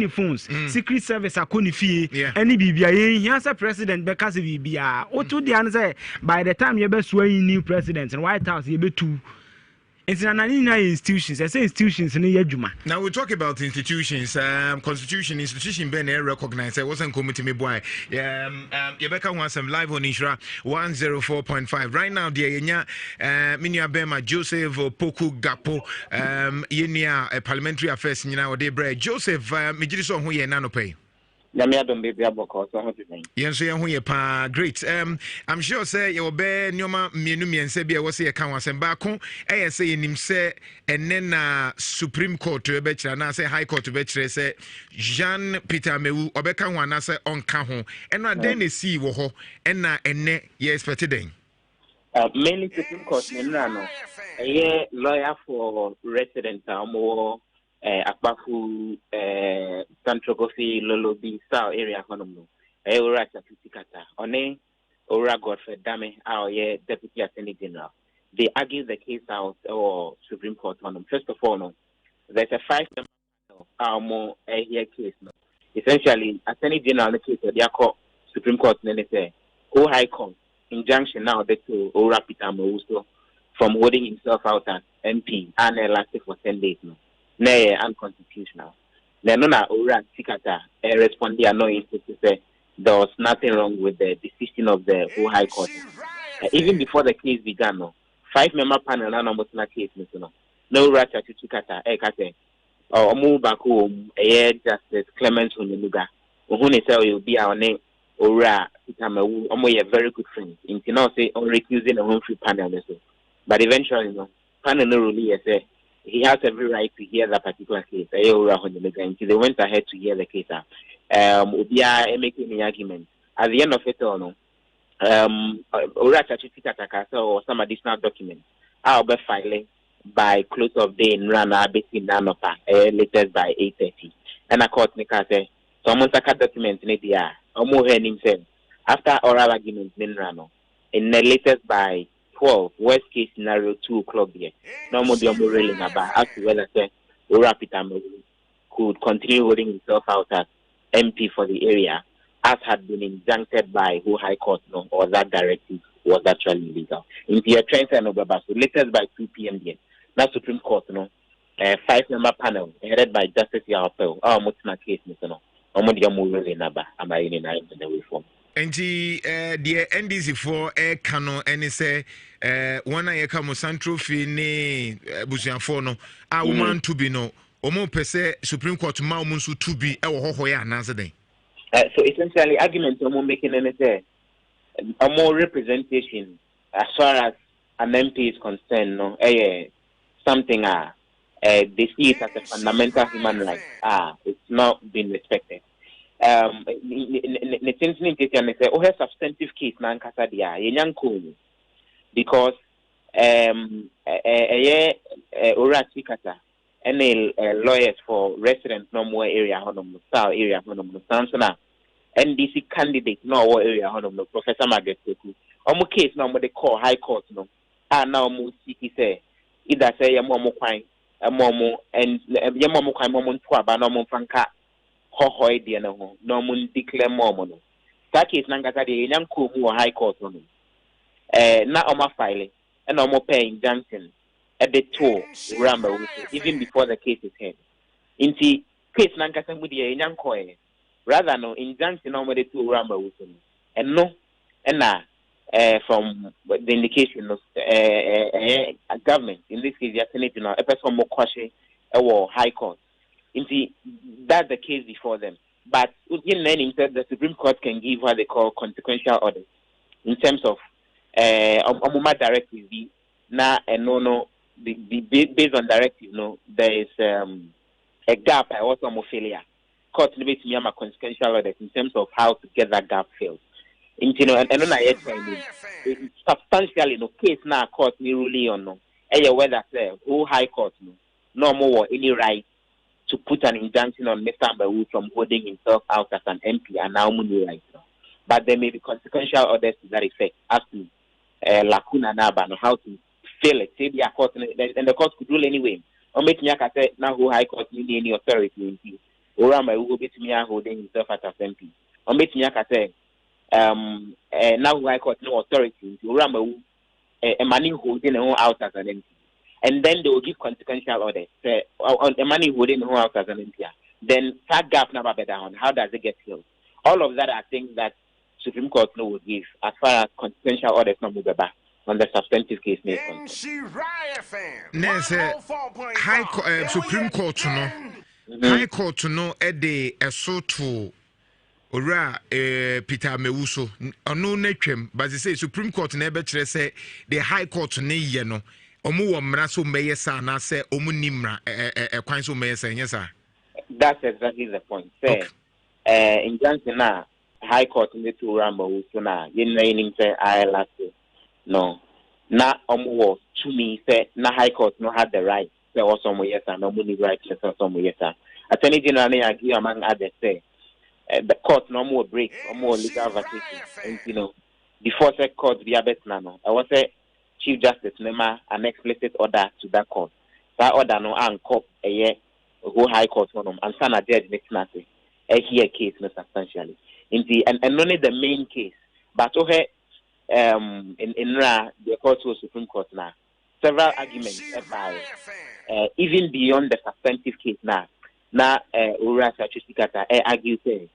phones, Secret Service akoni fie, any bibia he has a president because of bibia. O to the answer by the time you be swaying new presidents and White House you be two. It's an institutions. I say institutions in Yajuma. Now we talk about institutions. Constitution institution being recognized. I wasn't committee me boy. Yebeka wants some live on Nhyira 104.5 right now. Dear Yenya, Minya Bema Joseph Poku Gapo, Yenya Parliamentary Affairs. You know they bread Joseph. Mijiriso who ye nano pay. Yes, great. I'm sure say you be nyoma mienu miense bia wo say e kan wasem ba ko e say nim say enne na Supreme Court be kira na say High Court be kira say Jean Peter Mewu obeka ho na say onka ho eno aden na si wo ho ena enne ye expected den mainly Supreme Court no a lawyer for residents more Akbafu Central Coffee Lolo B South area honomu Ora Chatikata One Ora Godfrey Dame our Deputy Attorney General. They argue the case out or Supreme Court on them. First of all, no, there's a 5 more here case. No. Essentially, Attorney General the case they are called Supreme Court and they say High Court injunction now that to Ora Peter Mouso from holding himself out as MP and lasted for 10 days. No. Nay, unconstitutional. Then no Ora Tikata responded annoying to say there was nothing wrong with the decision of the High Court. Even before the case began, no 5-member panel na almost na case no Ora Tikata kate or move back home Justice Clement Onyuga who say will be our name Ora Itamawu a very good friend. In say on recusing a home free panel but eventually no panel no really say he has every right to hear that particular case. They went ahead to hear the case. We are making an argument. At the end of it all, no, or some additional documents I'll be filing by close of day in Rana, basically Nanopa, latest by 8:30. And I caught Nika say, someone took a document in the himself after oral arguments in Rano, in the latest by 12, worst case scenario 2 o'clock here. No more railing about as to whether Ora Peter could continue holding himself out as MP for the area, as had been injuncted by High Court, no, or that directive was actually illegal. In the trend and so latest by 2 p.m. here. Now Supreme Court, no, 5-member panel headed by Justice Yawapel, our Mutina case, no, Omodia Naba, am I in the reform. And the NDC for Kano and say one I come Central Fini Busian Fono, I woman to be no, Omo Pese Supreme Court Maumunsu to be our Hoya another day. So essentially, arguments are making anything a more representation as far as an MP is concerned, no, something they see it as a fundamental human right. It's not being respected. The things they say, oh, a substantive case na nkasa dia yenyanko because Ora Tikata any lawyers for residents no more area honum south area honum Samsona NDC candidate no area honum Professor Margaret Teku omo case no more they call High Court no now mo city say either say yamomo kwan amomo and yamomo kwan momo ntwa ba no mo fanka hohoi dia no no mun declare more no that case nangata de yanko mu High Court no na oma file and omo pay injunction at the tour ramble even before the case is heard inti case nangata mu de yanko rather no injunction omo the tour ramble and no and na from the indication of a government in this case the Senate now a person more question High Court. Indeed, that's the case before them. But in learning that the Supreme Court can give what they call consequential orders in terms of directive na and no based on directive there is a gap I also more failure. Court limits me my consequential orders in terms of how to get that gap filled. And substantially case now court me ruling on whether say High Court no more any right to put an injunction on Mr. Ambawu from holding himself out as an MP and now money right now. But there may be consequential orders to that effect as to lacuna naba on how to fill it. Say the court and the court could rule anyway. Or make me say now High Court need any authority Orama will be to me holding himself as MP. On bet me say now High Court no authority. Orama a money holding a out as an MP. And then they will give consequential orders. On the money holding who out as an MP. Then that gap never better on. How does it get filled? All of that are things that Supreme Court no will give as far as consequential orders not move back on the substantive case. Supreme Court no. High Court no ede eso to ora Peter Mewuso ono netwem but say Supreme Court na ebe kire say the High Court ne ye no omo wo mra so meye sa na say omo nimra kwan so meye sa nyesa. That's exactly the point. Say in Johnson na High Court in the two Rambo so na yin na yin say ILS no na omo wo to me say na High Court no had the right say also mo yes and omo ni right say also mo yes. Attorney General na agree among others say the court no more break or more legal vacancy and before the court be abet nano I was say Chief Justice Nema an explicit order to that court. That order no anko a go High Court on and sana judge next nothing a hear case no substantially and only the main case but okay in the court was Supreme Court now several arguments by even beyond the substantive case now Ura Sachusikata argue saying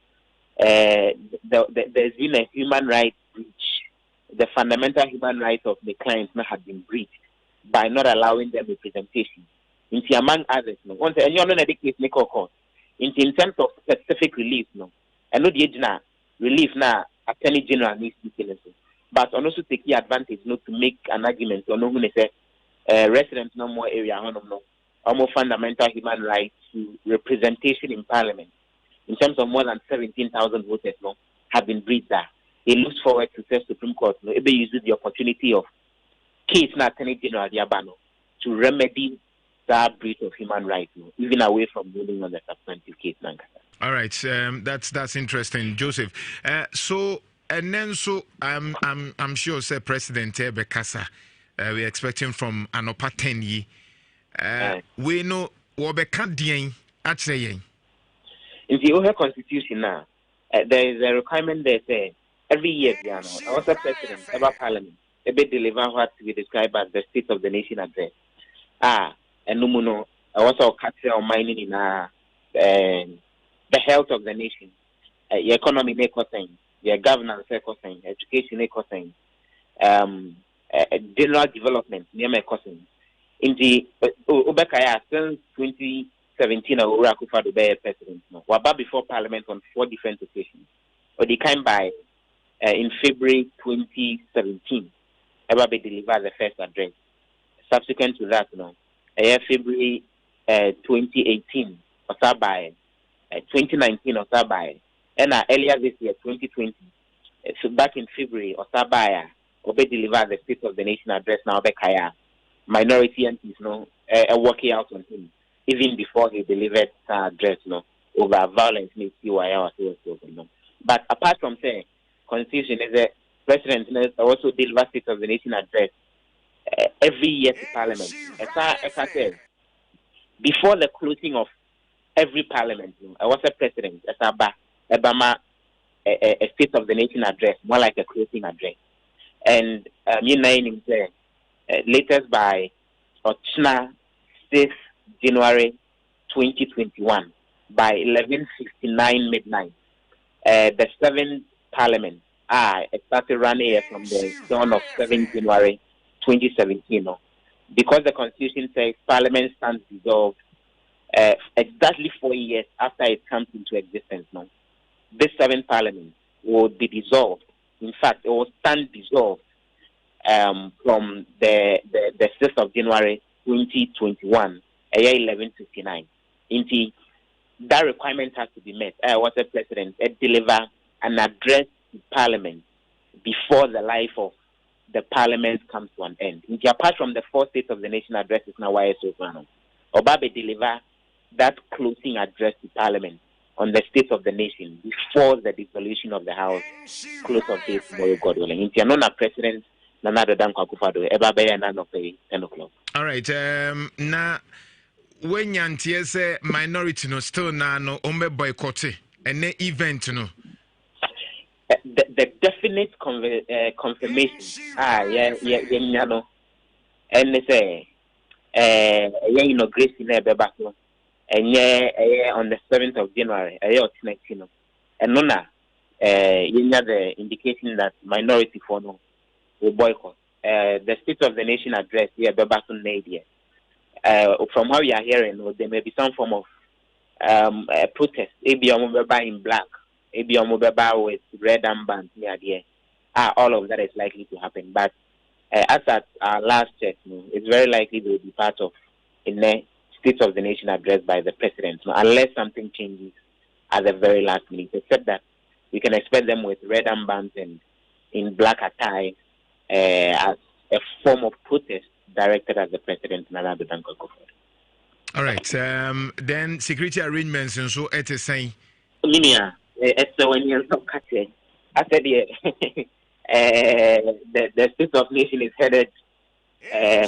there's been a human rights breach. The fundamental human rights of the clients have been breached by not allowing them representation. Into among others, no. Once and you're not a case make a court. In terms of specific relief, no. And not the relief now Attorney General needs to kill us. But also take advantage not to make an argument or no one say residents no more area no more fundamental human rights to representation in Parliament. In terms of more than 17,000 voters no have been breached there. He looks forward to the Supreme Court no ebe use the opportunity of case na Attorney General Diabano to remedy that breach of human rights no even away from ruling on the substantive case. All right, that's interesting, Joseph. So and then I'm sure say President Bekasa we're expecting from an upper 10 year. We know what be can't actually. In the Ohio Constitution now, there is a requirement there say every year, our president, ever parliament, deliver what we describe as the state of the nation address. And no more, I also capture on mining in the health of the nation, the economy, the governance, education, general development, near my cousin. In the Ubekaya since 2017, Ura Akufo-Addo be president. Waba before Parliament on 4 different occasions. Or they came by in February 2017. Eba be delivered the first address. Subsequent to that, February 2018, or by 2019, or by and earlier this year, 2020. So back in February, or by Obe delivered the State of the Nation address. Now Bekaya minority MPs working out on him even before he delivered the address over violence but apart from saying constitution is a president also deliver State of the Nation address every year to Parliament as I said before the closing of every Parliament I was a president as Obama a State of the Nation address more like a closing address and latest by Ochna 6th January 2021 by 11:59 midnight. The 7th Parliament it started running from the dawn of 7th January 2017. Because the Constitution says Parliament stands dissolved exactly 4 years after it comes into existence. This 7th Parliament will be dissolved. In fact, it will stand dissolved from the 6th of January 2021, 11:59. Indeed, that requirement has to be met. What a president deliver an address to Parliament before the life of the Parliament comes to an end. Indeed, apart from the 4 State of the Nation addresses now, Obabe deliver that closing address to Parliament on the State of the Nation before the dissolution of the House close of day tomorrow, God willing. Indeed, a president. All right. Now, when yantie say minority no still na no ombe boycott and event no the definite confirmation yeah no and say inauguration na be back no and on the 7th of January next no and no na the indication that minority for no will boycott the State of the Nation address here be back on media. From how we are hearing, there may be some form of protest. Maybe in black, maybe with red armbands near there. All of that is likely to happen. But as at our last check, it's very likely they will be part of the State of the Nation address by the president, unless something changes at the very last minute. Except that we can expect them with red armbands and in black attire as a form of protest directed at the president. All right. Then security arrangements and so it is saying. It's when you're not catching. I said the State of Nation is headed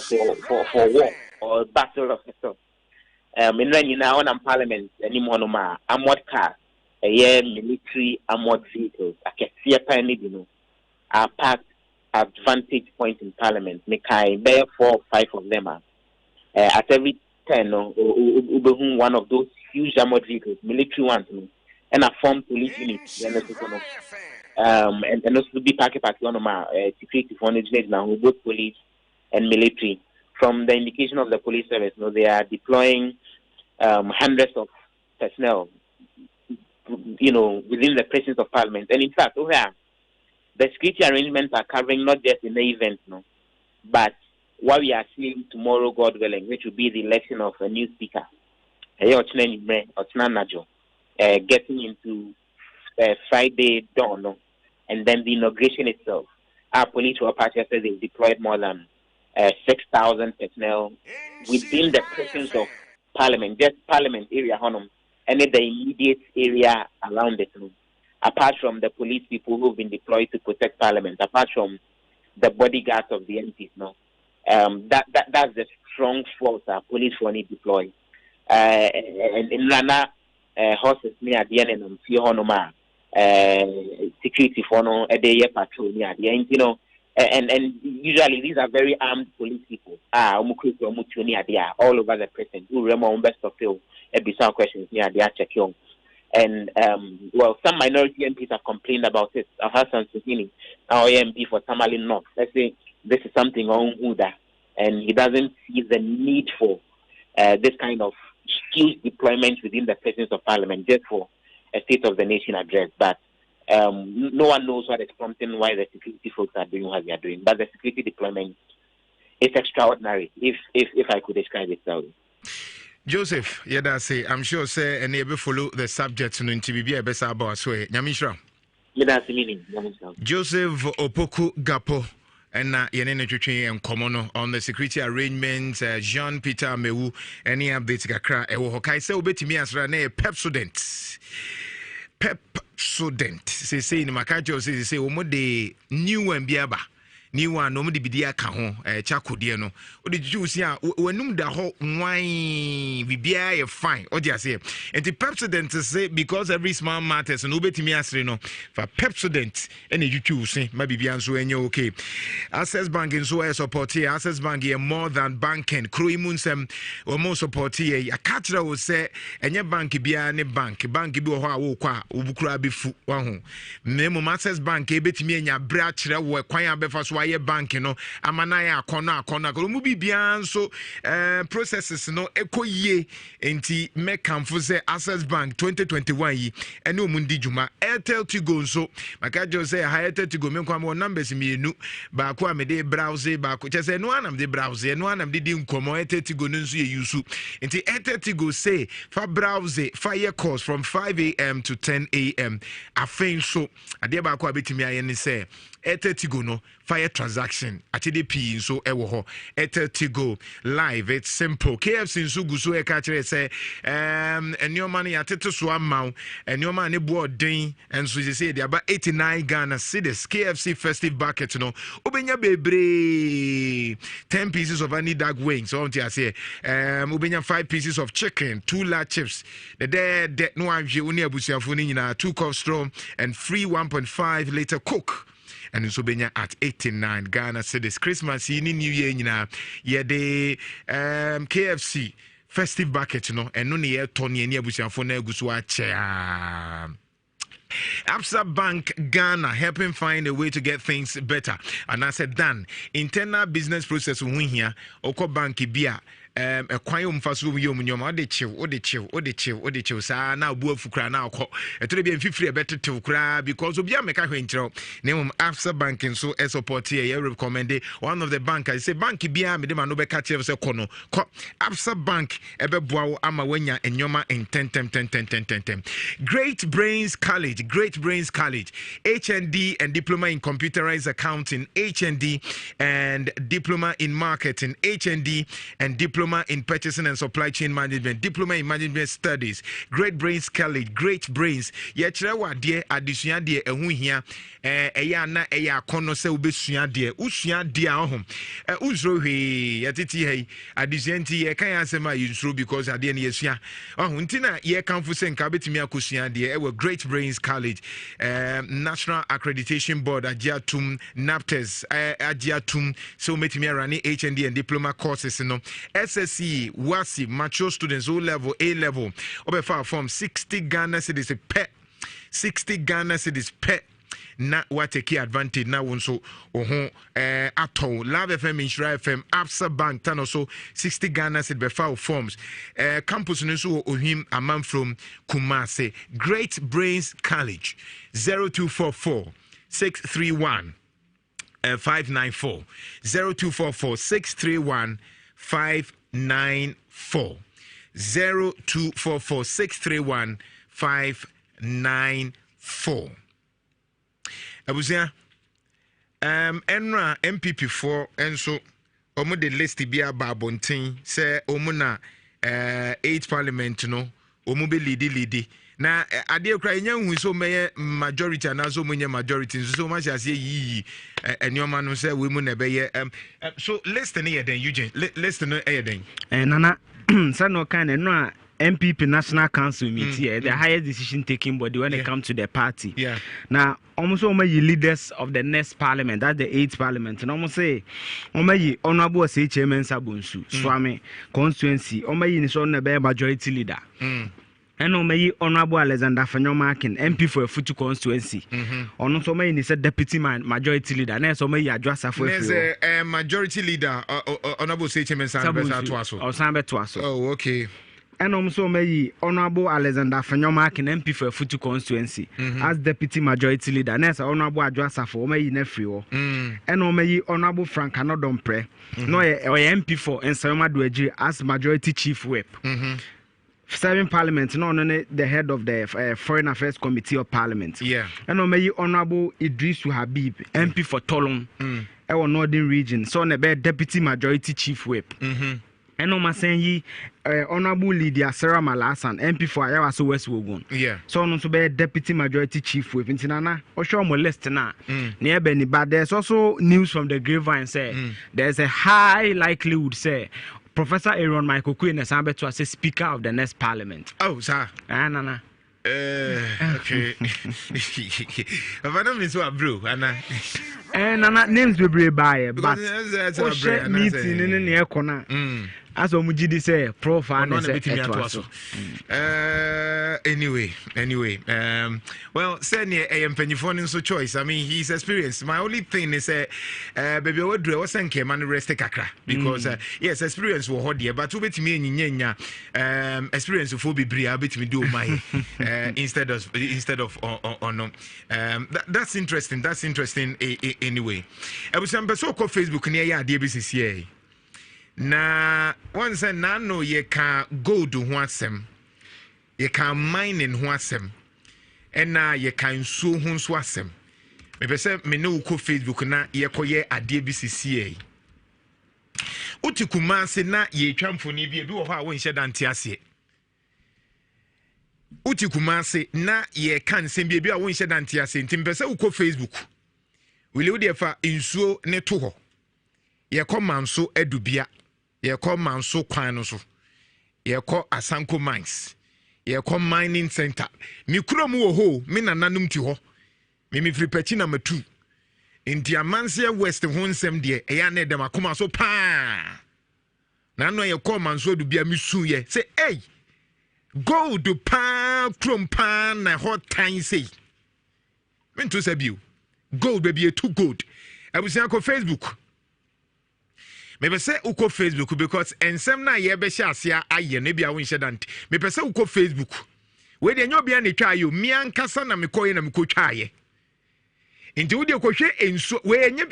for war or battle of the sort. In on Parliament anymore no more armored cars, military armored vehicles. I can see a tiny are parked at vantage point in Parliament. There 4 or 5 of them are at every 10 one of those huge armored vehicles, military ones, and a formed police unit. And also be packed on security for now, both police and military. From the indication of the police service, they are deploying hundreds of personnel, within the presence of Parliament. And in fact, the security arrangements are covering not just in the event, but what we are seeing tomorrow, God willing, which will be the election of a new speaker, getting into Friday dawn, and then the inauguration itself. Our police were said they've deployed more than 6,000 personnel within the presence of Parliament, just Parliament area, and the immediate area around it. Apart from the police people who've been deployed to protect Parliament, apart from the bodyguards of the MPs, that's the strong force our police will need deploy. And in Rana, horses near the end and Fionoma, security for a day patrol near the end, and usually these are very armed police people. All over the president who remember best of all, some questions near the check. And some minority MPs have complained about it. I've had some Scenic, our MP for Tamale North. Let's say this is something on Huda, and he doesn't see the need for this kind of huge deployment within the presence of Parliament just for a State of the Nation address. But no one knows what is prompting why the security folks are doing what they are doing. But the security deployment is extraordinary, if I could describe it that way. Joseph, say I'm sure say and able follow the subject no ntibibia besa about so Nhyira. Joseph Opoku Gapo and yenene twetwe enkomo no on the security arrangements. Jean Peter Mewu any update kakra e wo hokai say obetimi asra na Pepsodent say ni makajo say wo mo de new one biaba ni one no de bidia ka ho chakode no o de juice a wanum da ho nwan bibia ye fine o de ase and the Pepsodent say because every small matters no betimi asre no for Pepsodent any juice ma bibia nso enye okay. Access Bank nso e support here. Access Bank e more than banking. Kuro Yi Mu Nsem o mo support here ya katra wo say enye bank bia ne bank bi wo ho a wo kwa obukura befu wa ho memo Access Bank e betimi enya bra kire wo kwan abefa so aye bank no amana ya akono mu bibia nso processes no ekoyie enti mekamfo say Access Bank 2021 yi ene omundi juma Airtel Tigo nso makajo say Airtel Tigo menkwa mo numbers mienu ba ko amede browse ba ko chese no anam de browse no anam de nkomo Airtel Tigo no nso ye yusu enti Airtel Tigo say fa browse fire calls from 5 a.m. to 10 a.m. afen so ade ba ko abetimi aye ne say Airtel Tigo no fire air transaction ATDP so ewo Airtel Tigo live. It's simple. KFC nso guso e ka kire say your money ateto so amount and your money board den and so say they about 89 Ghana cedis. KFC festive bucket no obenya bebre 10 pieces of any dog wings so I say obenya 5 pieces of chicken, 2 large chips, the there no anje uni abusiafo ni nyina 2 cup straw and free 1.5 liter Coke. And in Sobenya at 89 Ghana cedis. Christmas in New Year, the KFC festive bucket, and no near Tony and Yabusian for Neguswa chair. Absa Bank Ghana helping find a way to get things better. And I said, Dan, internal business process win here, Oko Banki Bia. A quayum fasu yum nyoma de chill sa na bu afukra na akọ eto be mfifiri better to kra because obia meka hwenkyerɛ name Absa banking so support here you recommend one of the bank I say bank bia me de ma no beka kyerɛ say kono ko Absa bank ebeboa wo ama wanya enyoma in 10. Great Brains College HND and diploma in computerized accounting, HND and diploma in marketing, HND and diploma in purchasing and supply chain management, diploma in management studies. Great Brains College, Great Brains. Ye chrewa de adisua de ehu hia eya na eya kono se obesua de usua de ahom uzro hwe yatiti hei adisua nti ye kan asema yusro because ade na yesua ahom nti na ye kanfo se nka betimi akosua de e Great Brains College, National Accreditation Board agiatum NAPTES agiatum so metimi rani HND and diploma courses no SSE WASI mature students O level A level obefa form 60 Ghana cedis per 60 Ghana cedis per na wateki advantage na wonso oho atol Love FM Nhyira FM Absa Bank tan also 60 Ghana cedis befa forms campus no so ohim amam from Kumase. Great Brains College 0244 631 594 0244 631 594 0244 631 594. Abuzia enra MPP4 enso omo de list bia ba bontin say omo na 8 parliament no omo be lead na ade kra nya hu so meye majority na so munye majority so ma sia yi enioma no say we mu na be ye so list na ye den Eugene list no ye den nana say no kind no a MPP National Council meeting, the highest decision taking body when it comes to the party. Yeah. Now, almost all my leaders of the next parliament, that's the 8th parliament, and almost say, my honorable say chairman Sabunsu, Swami constituency, my is on the majority leader. And on my honorable Alexander Fanyomakin, MP for a future constituency. On also my is a deputy majority leader, and so may address a majority leader, honorable say chairman Sabunsu or Sambe Twaso. Oh, okay. And also may honorable Alexander Fanyomakin MP for a future constituency as deputy majority leader, and as honorable addresser for my nephew. And on may honorable Frank Anodompre, no MP for Nsema Dweji as majority chief whip. 7 parliament, no, the head of the Foreign Affairs Committee of Parliament. Yeah. And on may honorable Idrisu Habib, MP for Tolon, our northern region, so on a deputy majority chief whip. And on my saying, honorable Lydia Sarah Malasan, MP for Ayawaso West Wogun. Yeah. So on to be deputy majority chief whip in Tinana, or show more list now. Near Benny, but there's also news from the grapevine say there's a high likelihood say Professor Aaron Michael Queen is able to say speaker of the next parliament. Oh, sir. Nana. Okay. Madam is what, bro, Anna. Nana names will be by, but meeting in the air corner. As Omujidi say, Prof. Anyway, well, send a penny so choice. I mean, he's experienced. My only thing is, baby, what do I send him and rest kakra because yes, experience will hold you, but to bet me in experience of be bria, bit me do my instead of no. That's interesting. That's interesting. Anyway, I was on Facebook near ya DBCCA. Na once and nano ye can go to Huasem, ye can mine in Huasem, and now ye can so Hunswasem. me pese me no ko Facebook na ye koye ade bi sisi uti Kumasi na ye twamfoni bi wo ha wo nhye dante ase uti Kumasi na ye kan nsem bi a wo nhye dante ase ntim pese uko Facebook wile wo de fa nsuo ne to ho ye ko manso adubia ye ko manso kwan no so ye ko Asanko mines ye ko mining center mi kuro mu wo ho mi nananum ti ho mi free pechi na matu inti amanse west ho nsem de eya na dem akoma so pa na no ye ko manso adubia mi su ye say hey gold pa krom pa na hot time say minto sabiu gold baby too good abusia ko Facebook maybe say uko Facebook because ensem na ye be hye ase aye na bia wo nhye dante me pese uko Facebook we de nyo bia na twa ayo mi ankasa na me koye na me ko twa aye nti wo de ko hwe ensuo we enye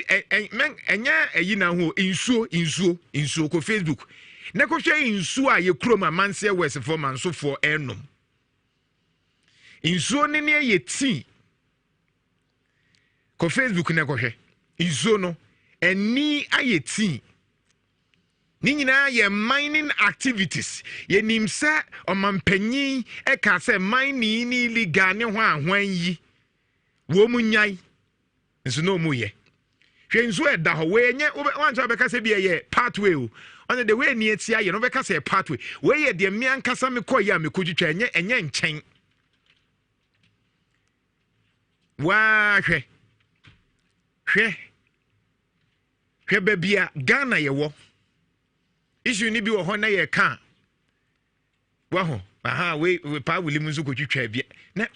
ayi na ho ensuo ko Facebook na ko hwe ensuo a ye kroma manse west for manso for enom ensuo ne ne ye ti ko Facebook na ko hwe ensuo no eni ayeti ni nyina ye mining activities ye nimsa omampanyin e ka se mining ni illegal ne ho ahwan yi wo mu nyai nso no mu ye hwe nso e da ho we nye wanzo be ka se bia ye pathway o on the way ni etia ye no be ka se pathway we ye de me ankasa me koyi a me kodwitwa enye nchen wa hwe bebia Ghana ye wo issue ni bi wo ho na ye ka wa ho aha we pa wuli mu nso ko twitwa bia na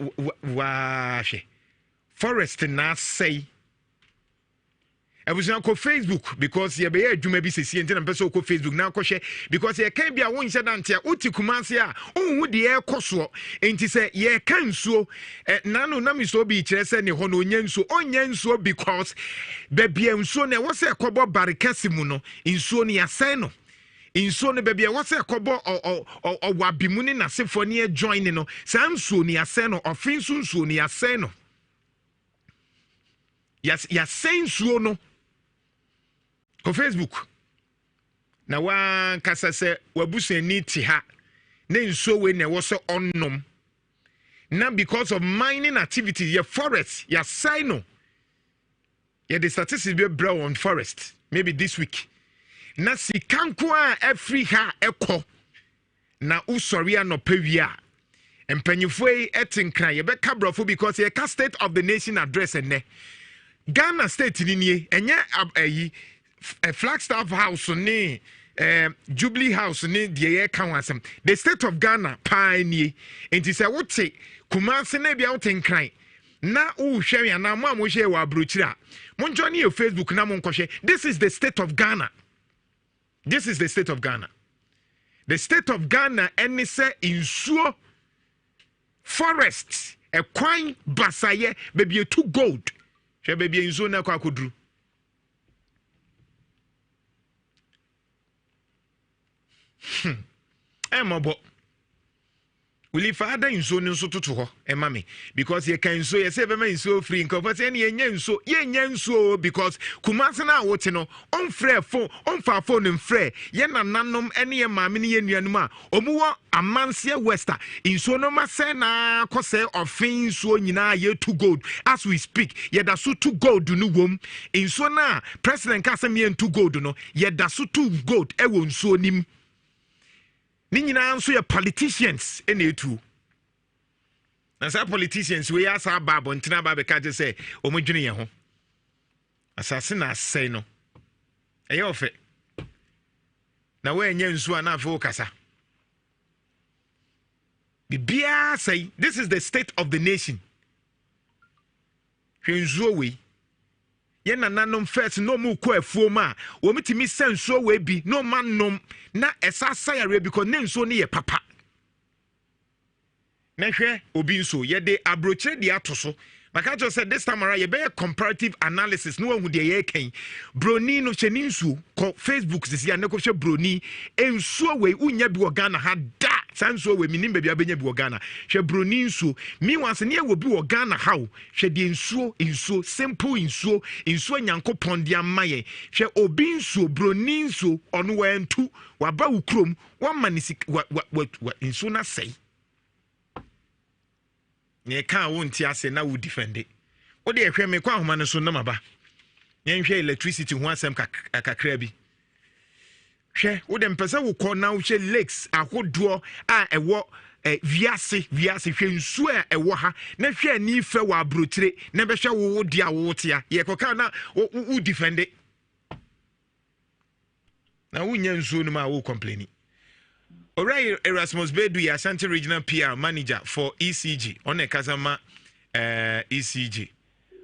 wa hwe forest na say abusia ko Facebook because ye be adwuma bi sesi enti na pese ko Facebook na ko hwe because ye kan bia wo nhye dante a uti Kumasi a unhu de e koso enti se ye kan nsuo nanu na mi so bi kire se ne ho no onya nsuo because bebia nsuo na wo se kobo barikasi mu no nsuo ne yasen no nsuo ne bebia wo se kobo wabimu ne nasefo ne join no sa nsuo ne yasen no ofinsu nsuo ne yasen no yasen nsuo no ko Facebook na wa kasa se wabusani ti ha ne nsuo we ne wo so onnom na because of mining activity your forest your sino the statistics be brown on forest maybe this week na sikanko a every ha ekọ na usori anopawia empanyifo etinkran ye be kabrofo because ye ka state of the nation address ene Ghana state ni enye ayi Flagstaff House ni Jubilee House ni de ye kan wasem the state of Ghana pioneer enti se wote Kumasi na bia wote nkran na uhwe ya na mo hwe wa abrochira mon join your Facebook na mon kohwe this is the state of Ghana the state of Ghana any say insuo forest e kwan basaye baby to gold hwe baby insuo na kwa kodru Mobo will father in so no to ho emame because ye can so ye say be man so free because any yen so because Kumasi na wote no on frɛ phone on fa phone and frɛ ye nananom ene ye maame ne ye nuanum a omuwo amanse wester in so no ma say na kose ofin so nyina ye to gold as we speak ye da so to gold no wom in so na president ka say me to gold no ye da so to gold e won so nim ni nyina nso ye politicians enetu na sa politicians we asa babo ntina ba be ka je say omodwene ye ho asase na asai no eye ofe na we enya nsu ana afa okasa bibia say this is the state of the nation hwenzuo we ye nananom first no mu ko afuo ma wo mitimi sensuo we bi no manom na esasa yare because nenso ne ye papa na hwe obi nso ye de abrochire de atoso maka jo said this time around ye be comparative analysis no hu de ye kan broni no hwe nsuo ko Facebook sisi ya ne ko hwe broni ensuo we unya bi wo Ghana ha da sanso we minim baabi abenya bi Ghana hwe broni nsuo meanwhile se ne wo bi wo Ghana how hwe de nsuo simple nsuo nyankopɔn de amaye hwe obi nsuo broni nsuo ɔno wantu waba wo krom wama ne nsuo na sei ne ka wo nti ase na wo defend wo de ehwe me kwa ahoma no so na maba yenhwe electricity ho asem kakra bi hwe wo de mpesa wo kɔ na wo hwe lakes ahodoɔ a ɛwɔ viase hwe nsuo a ɛwɔ ha na hwe ani fɛ wɔ abrotire na bɛhwɛ wo di a wo tia ye kɔka na wo defend na wo nya nsuo no ma wo complain. Alright, Erasmus Bedu, Ashanti Regional PR Manager for ECG. On a Kazama ECG.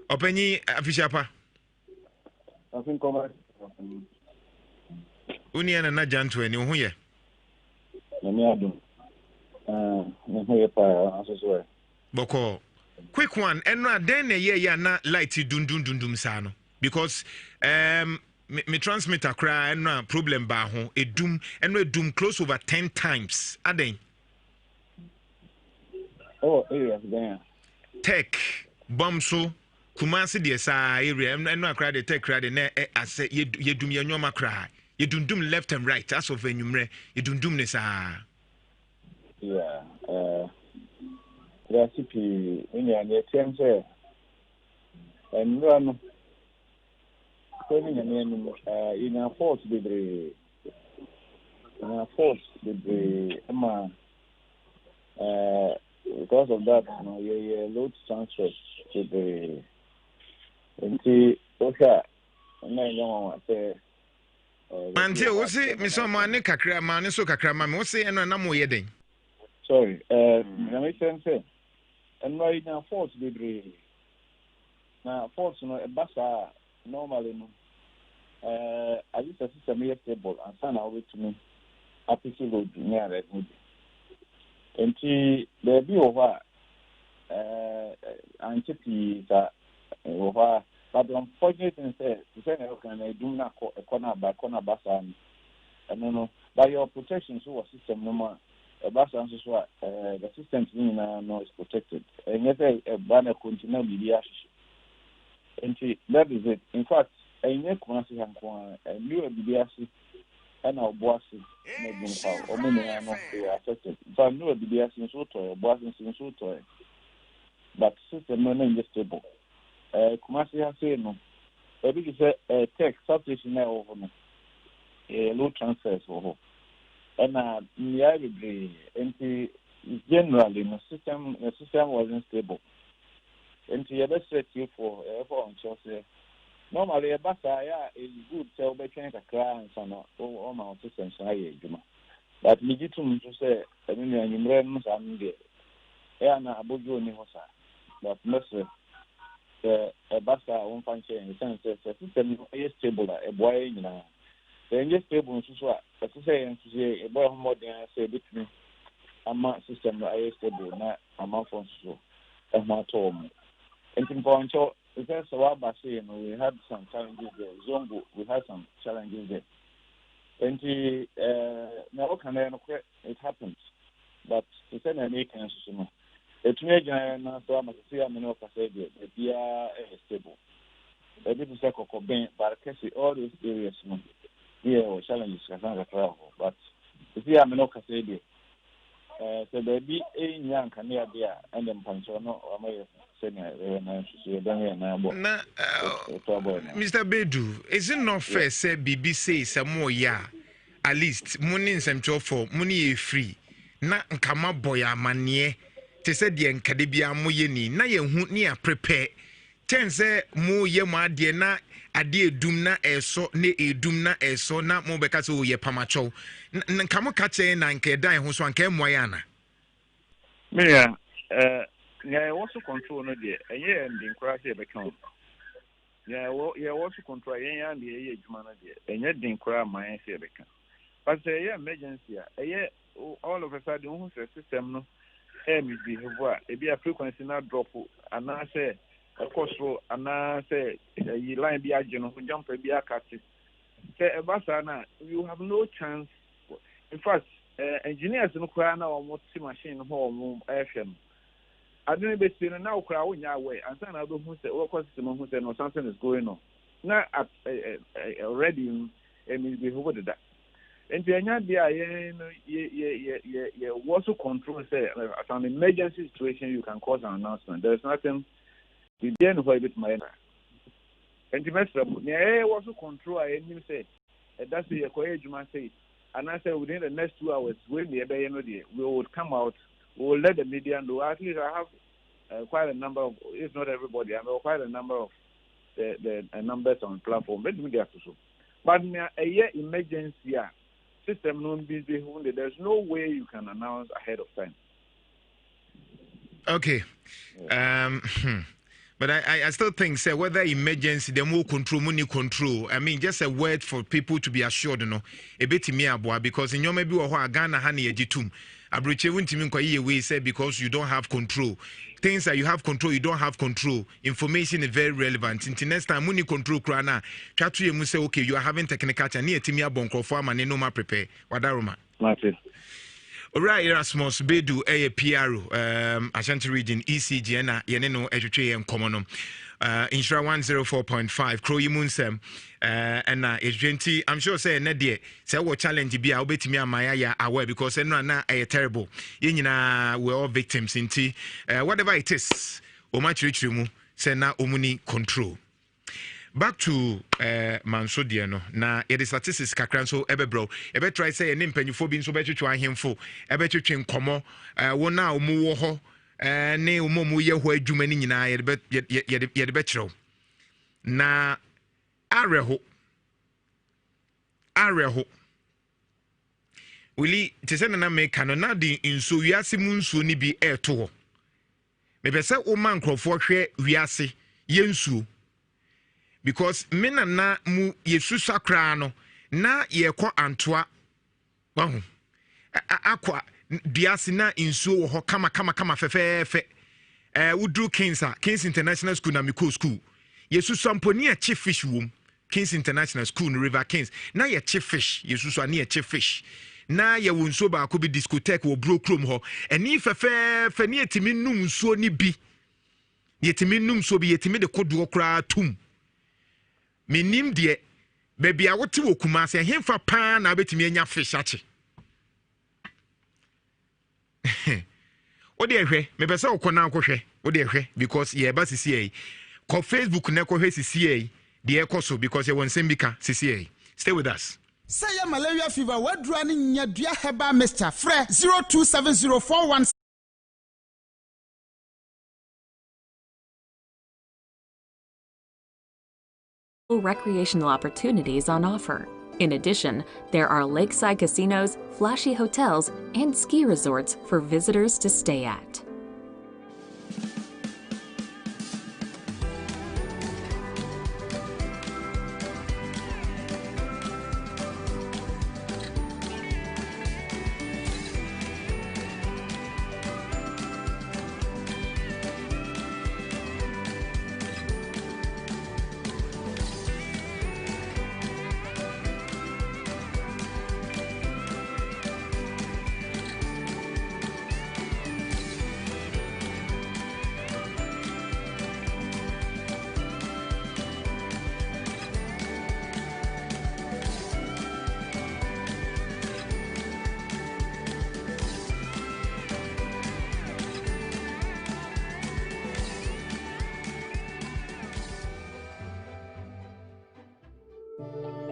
Openi Afishapa. I think come Uniana na jantu eni uhuye. Boko. Quick one, enra den ye ya na light dundum sano. Because me transmitter cry and problem ba ho edum close over 10 times aden area there tech bomb so Kumasi de sa area and cry the tech cry the na ase yedum yenwoma cry yedundum left and right as of enumre yedundum ne sa recipe in your terms and run in a force the because of that, you load transfer to the Mante wo se me so ma ne kakra ma ne so kakra ma me wo se eno na mo ye den. Sorry, na me sense and right now force the na force no e basa normally no I use a system here stable and sign away to me apisi load near red wood and there be over antipi that over but the unfortunate thing is can I do not a corner by corner basa and no by your protection so a system no more a basa and so the system no is protected and yet a banner continue media and that is it. In fact, I never see him go and you BBS and our bosses making power. Or many are not affected. So I know BBS in Soto, bosses in Soto. But system non stable. Kumasi has said no. I think it's a tech substation now over no. Low transfers over. And the and generally the system wasn't stable. And the other set you for on Chelsea. Normally, a basa is good, so we can cry and some all my systems. But we get to say, I mean, you ran some day. And I would go in Hosa. But mostly, a basa won't function in the sense that the system is stable, a boy, you know. The English stable, as to say, a boy more than I say between a man system that is stable, not a month or so. A month or more. And in Poncho, because we had some challenges there. Zongo, we had some challenges there. And now it happens. But to send an American, it's major and so I'm see I'm not the BR is stable. A bit of cycle, but I see all those areas. Here, challenges can travel. But you see, I'm not so there be a young Canada there and then Panchono or my Mr. Bedu, is it not fair say BBC some more at least money in some job for money free na nkama boy amanie te say de nkadebia moye ni na ye hu ni a prepare ten say mo ye mo ade na ade edum na eso na edum na eso na mo beka so ye pamacho nkamo ka che na nkedan ho so anka moya na me yeah, also control no there. And yeah, and the crash here become. Yeah, also control. Yeah, and the adwuma no there. And yet the crash my here become. But say yeah, emergency. Yeah, all of a sudden, who say system no. Is behavior. It be a frequency not drop. And I say, of course, and I say, you line be a general jump be a cat. Say a basana, you have no chance. In fact, engineers no kura na omo ti machine ho omo ehwem adene be see no na kura wonya away and say na do hu say wo system hu say no something is going on na already means be who did that and the anya dia ye also control say as an emergency situation you can cause an announcement. There is nothing the then who bit my and the master also control I him say that's the Juma say and I say within the next 2 hours when the we will come out, we will let the media know. At least I have quite a number of, if not everybody, I know quite a number of the numbers on platform. Let me get to so. But a year emergency system no busy. There's no way you can announce ahead of time. Okay. Yeah. But I still think, say, whether emergency, the more control, money control. I mean, just a word for people to be assured, you know, a bit me aboa because in your maybe or Ghana honey ejitum. Abruche wunti kwa iye we say because you don't have control. Things that you have control, you don't have control. Information is very relevant. Until next time, money control krana. Chatu ye say okay, you are having technical cha ni etimi abonko for man no ma prepare. Wadaroma. Martin. Alright, Erasmus Bedu PRO Ashanti region ECG na yene no etwetwe en komono Nhyira 104.5 Kuro Yi Mu Nsem and na E20 I'm sure say na de say what challenge bi a obetimi amaya ya aware because no na terrible ye nyina we all victims inti whatever it is o ma chirichiri mu say na omuni control. Back to Manso Diano. Na it statistics kakran so ebebro. Ebe try say any mpanyufo bi nso betwetwe ahemfo. Ebe twetwe nkomo. Wona omu wo ho. Ne omu ye ho adwuma ni nyina ye de bekyerɛw. Na areho. Wili tese na make no na di nso wiase mu nso ni bi eto ho. Mebese o man krofo hwe wiase ye nsuo. Because mena na mu yesu sakra no na ye ko antoa wahu akwa diase na insuo wo ho kama fefefe wudru Kings International School na Miko School yesu samponi a chief fish wom Kings International School no River Kings na ye chief fish yesu so na ye chief fish na ye wonso ba ko bi discotheque wo bro chrome ho eni fefefe ne yetimi num nsuo ni bi yetimi num so bi yetimi de kodo kra tum menim de baby a wote wo kuma se hemfa pa na betimi anya fish ache o de hwe me pese okona akohwe o de hwe because ye ba sisi ko Facebook na ko hwe sisi de ekoso because ye won sembika sisi stay with us. Say malaria fever wadura ni nyadua heba Mr. Fre 027041. Recreational opportunities on offer. In addition, there are lakeside casinos, flashy hotels, and ski resorts for visitors to stay at.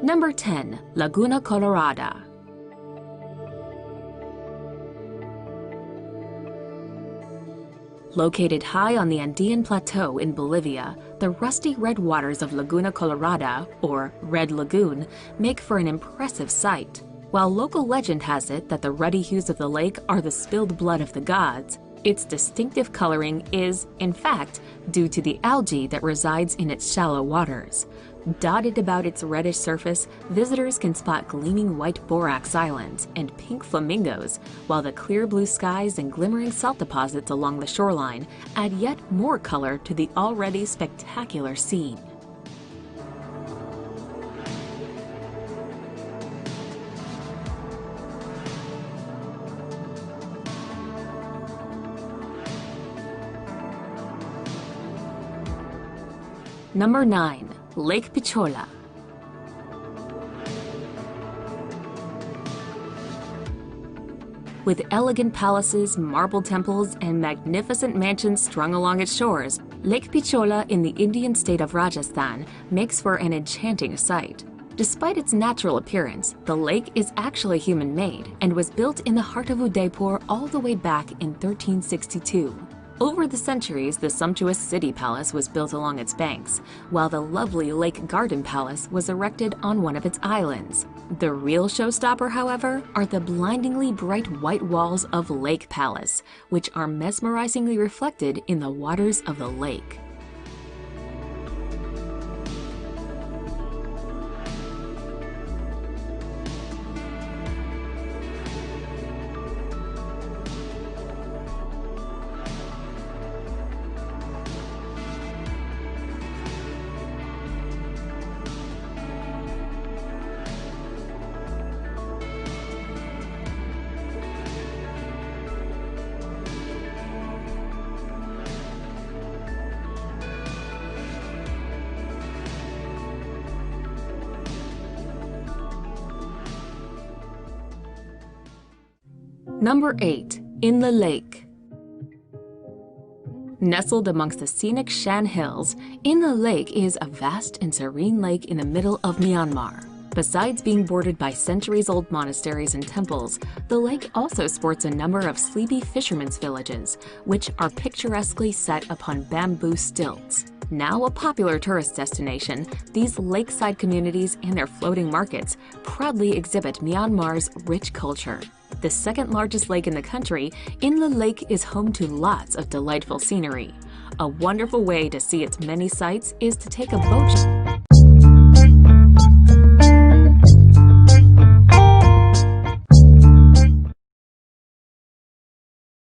Number 10, Laguna Colorada. Located high on the Andean Plateau in Bolivia, the rusty red waters of Laguna Colorada, or Red Lagoon, make for an impressive sight. While local legend has it that the ruddy hues of the lake are the spilled blood of the gods, its distinctive coloring is, in fact, due to the algae that resides in its shallow waters. Dotted about its reddish surface, visitors can spot gleaming white borax islands and pink flamingos, while the clear blue skies and glimmering salt deposits along the shoreline add yet more color to the already spectacular scene. Number 9. Lake Pichola. With elegant palaces, marble temples, and magnificent mansions strung along its shores, Lake Pichola in the Indian state of Rajasthan makes for an enchanting sight. Despite its natural appearance, the lake is actually human-made and was built in the heart of Udaipur all the way back in 1362. Over the centuries, the sumptuous city palace was built along its banks, while the lovely lake garden palace was erected on one of its islands. The real showstopper, however, are the blindingly bright white walls of Lake Palace, which are mesmerizingly reflected in the waters of the lake. Number 8. In the Lake. Nestled amongst the scenic Shan Hills, In the Lake is a vast and serene lake in the middle of Myanmar. Besides being bordered by centuries-old monasteries and temples, the lake also sports a number of sleepy fishermen's villages, which are picturesquely set upon bamboo stilts. Now a popular tourist destination, these lakeside communities and their floating markets proudly exhibit Myanmar's rich culture. The second largest lake in the country, In the Lake is home to lots of delightful scenery. A wonderful way to see its many sights is to take a boat.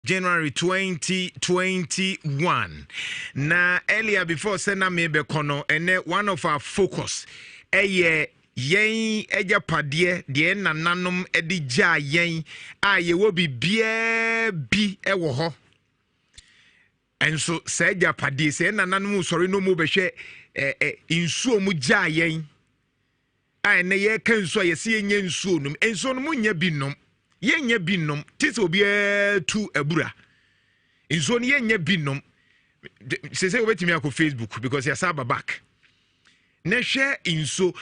January 2021. Na earlier before sena mebe kono ene one of our focus eye yen eja padie de nananom edi ja yen a ye wo bibia bi ewo ho. Enso se eja padie se nananom sori no mu behwe insuo mu ja yen a ene ye kan nsuo ye se yenye nsuo num enso no mu nya binom yenye binom tise obi tu abura inso ne yenye binom se obetimi akọ Facebook because ya saba back na hwe inso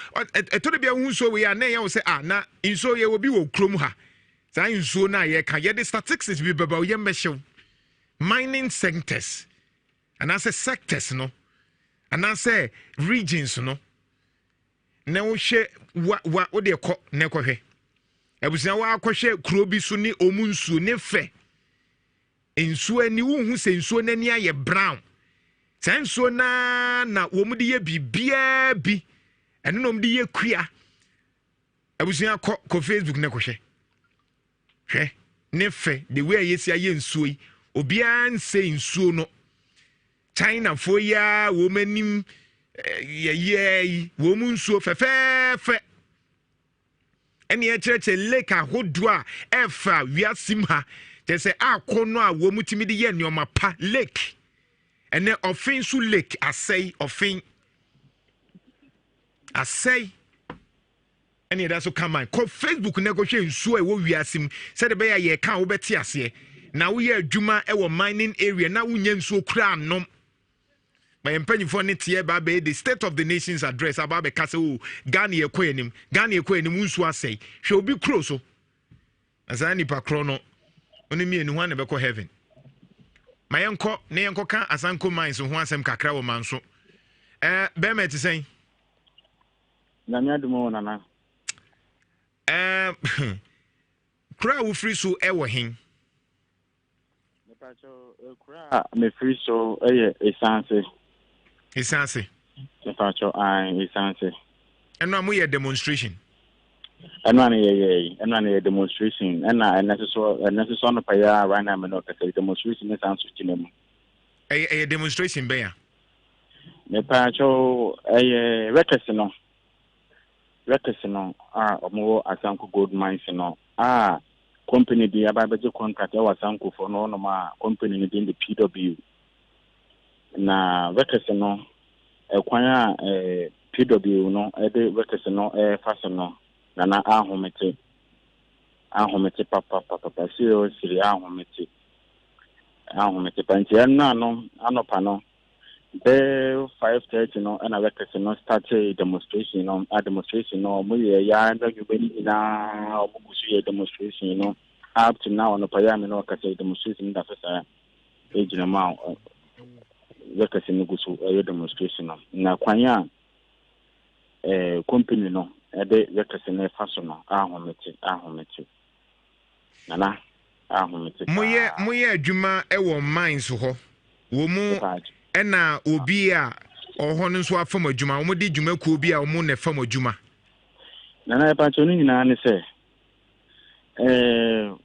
eto bia hu so we ya na ye say na inso ye obi wo krom ha sa inso na ye ka ye the statistics bi baba ye mehyew mining sectors and I say sectors no and I say regions no na wo hwe wo de kọ na kọhwe ebusia wa akwhwe kuro bi so ni omu nsuo ne fe nsuo ani wo hu se nsuo nani aye brown san nsuo na wo mu de ye bibia bi eno no mu de ye kua ebusia ko Facebook ne kwohwe hwe ne fe the way yesi aye nsuo yi obia nse nsuo no China fo ya wo manim ye wo mu nsuo fe eni echeche lake ahodo a efa wiasim ha te se akono a wo mutimi de ye nneoma pa lake ene ofin su lake asay ofin asay eni da so come ko Facebook ne ko hwe nsuo e wo wiasim se de be ya ye kan wo beti ase na wo ye adwuma e wo mining area na wo nya nsuo kura anom my empanifo ne tie ba be the state of the nation's address about be kase o Ghana ekwanim nsu asai hwe obi kro so asani pa kro no oni mi enu hwan ne be ko heaven my enko ne enko ka asanko mines ho asem kakra wo manso be me ti sen na mi adumo nana kra wo free so e wo hen me pa cho kra me free so esanse Isanse. Isanse. And now we a demonstration. And one a demonstration. And necessary on the paya right now. No, demonstration is answer to them. A demonstration, bear. The pacho a recession. More as Uncle Gold Mines. Company the Ababajo contract. I was uncle for no company in the PW. Na recession kwanya PW no ede workers no fashion no na ahomete papa seriously ahomete panti na no anopa no be 5:30 no na workers no start a demonstration no mo ya na gbeni na obugusu ya demonstration no up to now no paya me no ka say demonstration da fesa ejina ma workers no gusu ya demonstration no na kwanya company no ebe workers no fashion no ahomete nana ahomete moye adwuma ewo mines ho wo mu ena obi a oho no so afam adwuma wo di dwuma ku obi a wo mu na fam adwuma nana e pancho ni nyina ne se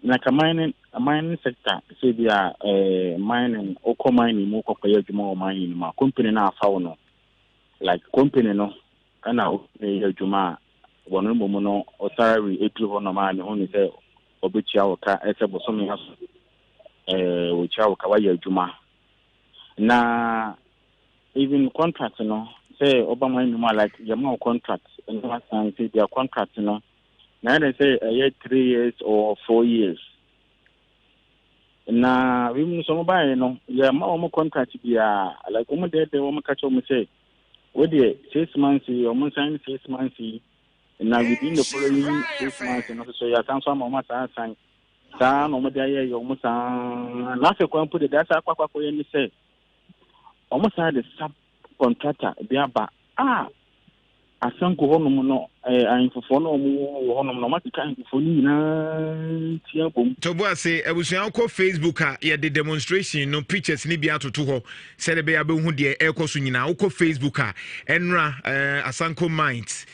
na ka mining sector se bia mining o ko mining mu ko ya adwuma o mining ma company na afa wo no like company no ana o ya adwuma wono mu no o salary etu ho no ma ne ho ni se obetia wo ka ese bosomi aso wo chia wo ka wa ya adwuma na even contract no say Obama no like your contract and say their contract no na they say a year 3 years or 4 years na we mu so buy no ya ma contract bia like dey we catch we say we dey 6 months or sign 6 months na within the following 6 months no so ya san so ma sign no dey here you san na se kwa put the data kwa ni say almost had a subcontractor biaba asanko honom no ahemfofo no mu honom no matika ahemfofo ni na tia bom to bo ase abusuan ko Facebook a ye the demonstration no pictures ni bia toto ho se de be ya be hu de ekoso nyina ko Facebook a enra asanko minds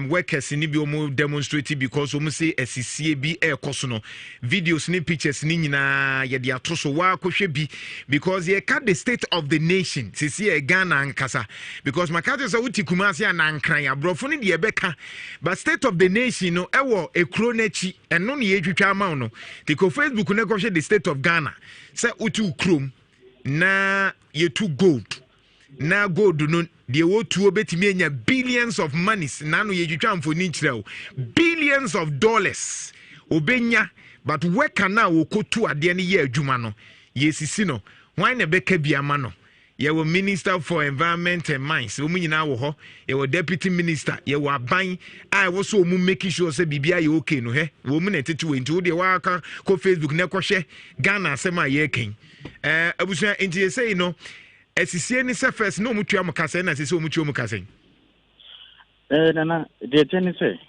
workers ni bi omo demonstrate because omo say asisie bi ekoso no videos ni pictures ni nyina ye de atoso wa kohwe bi because ye ka the state of the nation sisi e Ghana ankasa because makaje so wuti kumase anankran ya brofo ni de beka but state of the nation no ewo ekro nachi eno ne ye twitwa ama no tiko Facebook ne kohwe the state of Ghana say utu krom na ye to gold na gold no de wo tuo betimi anya billions of monies na no ye twitwa amfoni kirao billions of dollars obenya but where can now wo kotu ade ne ye adwuma no ye sisi no wan na beka biama no ye wo minister for environment and mines wo nyina wo ho ye wo deputy minister ye wo aban I wo so mu make sure say bibia ye okay no he wo mu na tete we nti wo de wa ka ko Facebook na ko hwe Ghana asema ye ken abusuan nti ye say no esisie ni se first no mutua mukase na sisi omutua mukase nana de teni say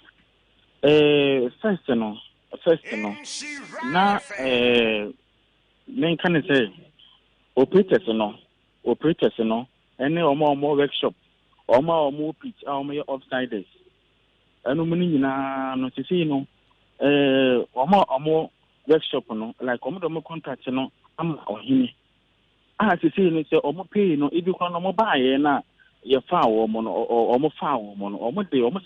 first no na men kan say operators no any omo workshop omo pitch omo offsiders anu muni nyina no sisi no omo workshop no like omo contract no am ohini sisi no say omo pay no ibi kwa no mo baaye na ye fa wo mo no omo fa wo mo no omo de omo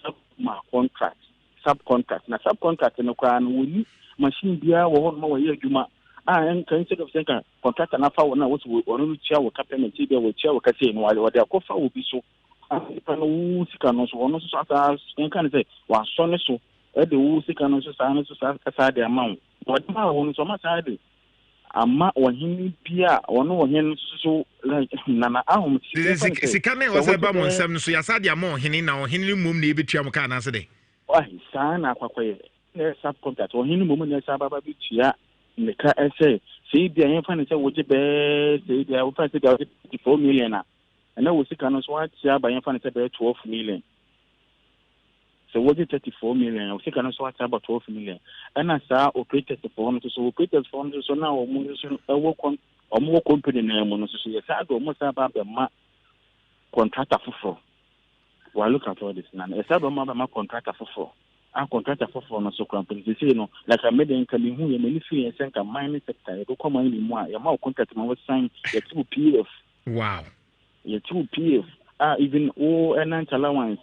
subcontract na subcontract no kwa no woni machine bia wo ho no wo ye adwuma en kan instead of saying contract na fa wo na wo no chia wo ka payment bia wo chia wo ka say no wo de akofa wo bi so pa no wo sika no so wo no so asa en kan say wa so ne so e de wo sika no so sa no so sa de amount wo de ma wo no so ma sa de amma wahini bia wono wohen so like nana ahom sika na wo se ba mo nsem so ya sadia ma ohini na ohini mum na ebetua mo ka na se de sana akwakoye na subcontract ohini mum na sa baba bitua ne ka ese sei bia yen fa ne se woje be sei bia wo fa se bia 54 million na wo sika no so atia ba yen fa ne se be 12 million so what is 34 million? We can also about 12 million. And as our operators for so operators for so now work on or more company name so yes, I go almost about the contractor for. Well, look at all this now. It's about my contractor for. Our contractor for no so company. You know, like I made in Kali who you may feel and send a mining sector. You come in more. Your more contract was signed your 2 PF. Wow. Your 2 PF. Even an allowance.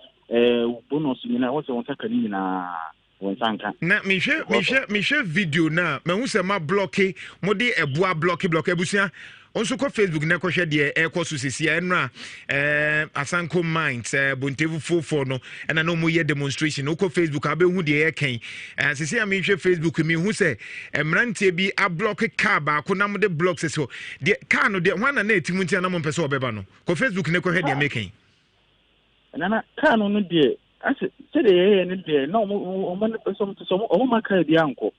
Bonus nyina wo se won saka ni na won sanka na me hwe video na me hu se ma block mo de eboa block ebusia also ko Facebook na ko hwe de e ko so sisi enra asanko minds bontevu fofo no na no mo ye demonstration no ko Facebook abehu de e kan sisi am hwe Facebook mi hu se emrantie bi a block car ba ko na mo de blocks so de car no de wana na etimu ntia na mo pese obeba no ko Facebook ne ko hwe de making nana car no no de ase se de ne de no mo man so o ma car bi anko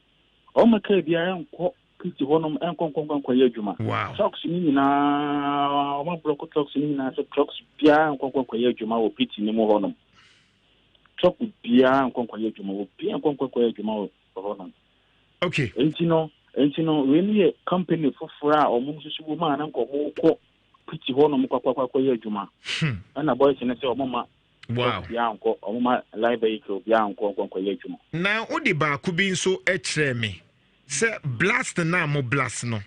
o ma car bi anko kiti honom enkonkon ye adwuma trucks ni na o ma block trucks ni na so trucks bia enkonkon ye adwuma o piti ni mo honom truck bia enkonkon ye adwuma o bia enkonkon ye adwuma o honom okay entino we ni company fofora o mo susu ma na nko mo ko piti honom kwakwa ye adwuma ana boys ne se o mo ma wow bia enko o ma live vehicle bia enkonkon ye adwuma na odi ba ku bi nso ekire me se blast na mo blast no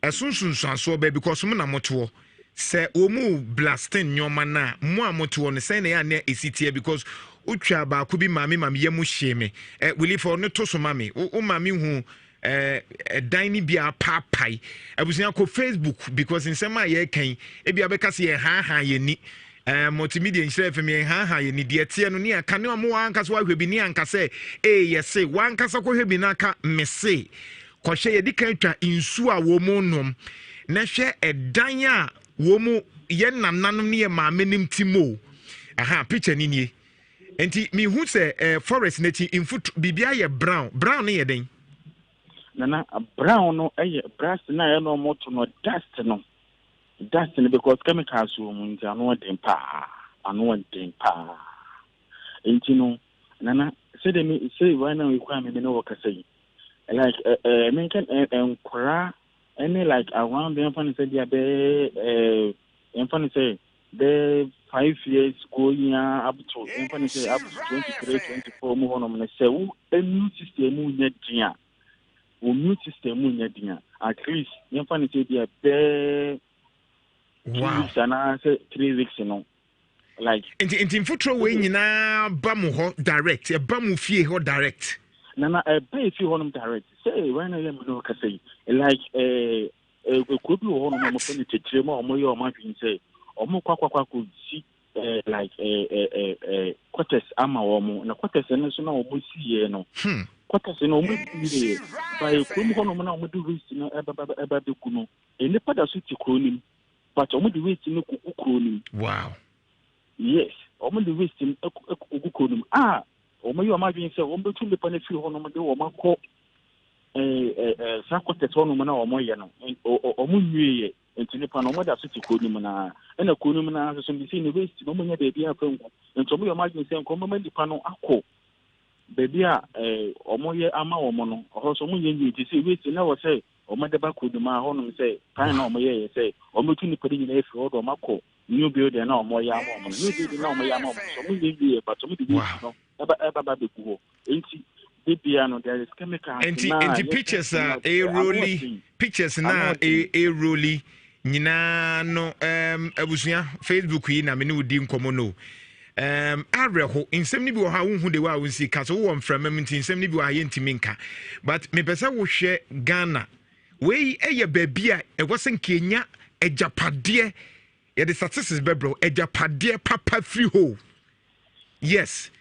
esunsunsuaso be because mo na moto se omu blasting nyoma na mo amoto no se na ya na esitie because utwa ba ku bi mame ye mu hyeme wili for no to so mame o mame hu dan ni bia papai abusia ko Facebook because nsema ye kan e bia be kase ye ha ye ni multimedia nhyira fm ye ha ye ni de tie no ni aka ne mo anka so ahwe bi ni anka se yes wanka so ko hwe bi na ka mese ko hwe ye dikan twa insu a wo mu nom na hwe edan a wo mu ye nananom ne ye maamenim timo aha picture ni nie enti mi hu se forest na ti infoot bibia ye brown ne ye den nana brown no brass na ye no moto no dust no because chemicals wo mu nti ano den pa enti no nana say right now we kwa me no work say like men can enkora any like around the funny say dia be funny say the 5 years going up to funny say up to 23 24 mo hono me say wo new system nya dia wo new system nya dia at least funny say dia be wow sana say 3 weeks you know like in futuro we nyina ba mu ho direct e ba mu fie ho direct nana ba fie ho no direct say when I am no ka say like ko bi ho no mo fe ni tetre ma o mo ye o ma hwin say o mo kwakwa ko si like quarters ama o mo na quarters no so na o mo sie no quarters no mo bi ba ko mo ho no na o mo do risk no eba be ku no eni pada so ti kronim but o mo di wait ni ku kronim wow yes o mo di wait ni ku kronim o mo yo ma hwin say o mo betu le pa na fi ho no mo de o ma ko sakote tono na o mo ye no o mo nwie enti ne pa no mo da so ti kronim na na kronim na so bi si ni wait no mo nya bebi afanku enti o mo yo ma hwin say ko mo ma di pa no akọ bebi a o mo ye ama o mo no o so mo ye nwie ti si wait na wo say o ma de ba kronim a ho no say kan na o mo ye say o mo tu ni pa ni na efi o do ma ko new building na o mo ya ama o mo new building na o mo ya ama o mo so mo ye nwie but o mo di wait no eba be ku ho enti no there is chemical and pictures are a rolly pictures na a rolly nyina no abusuya Facebook yi na me ne odi nkomo no areho nsem ni bi wo ha wo hu de wa wo si ka so wo mframa mti nsem ni bi wa ye ntimi nka but me pesa wo hwe Ghana we eye babia e wosen Kenya ejapade ye the statistics bebro ejapade papa free ho yes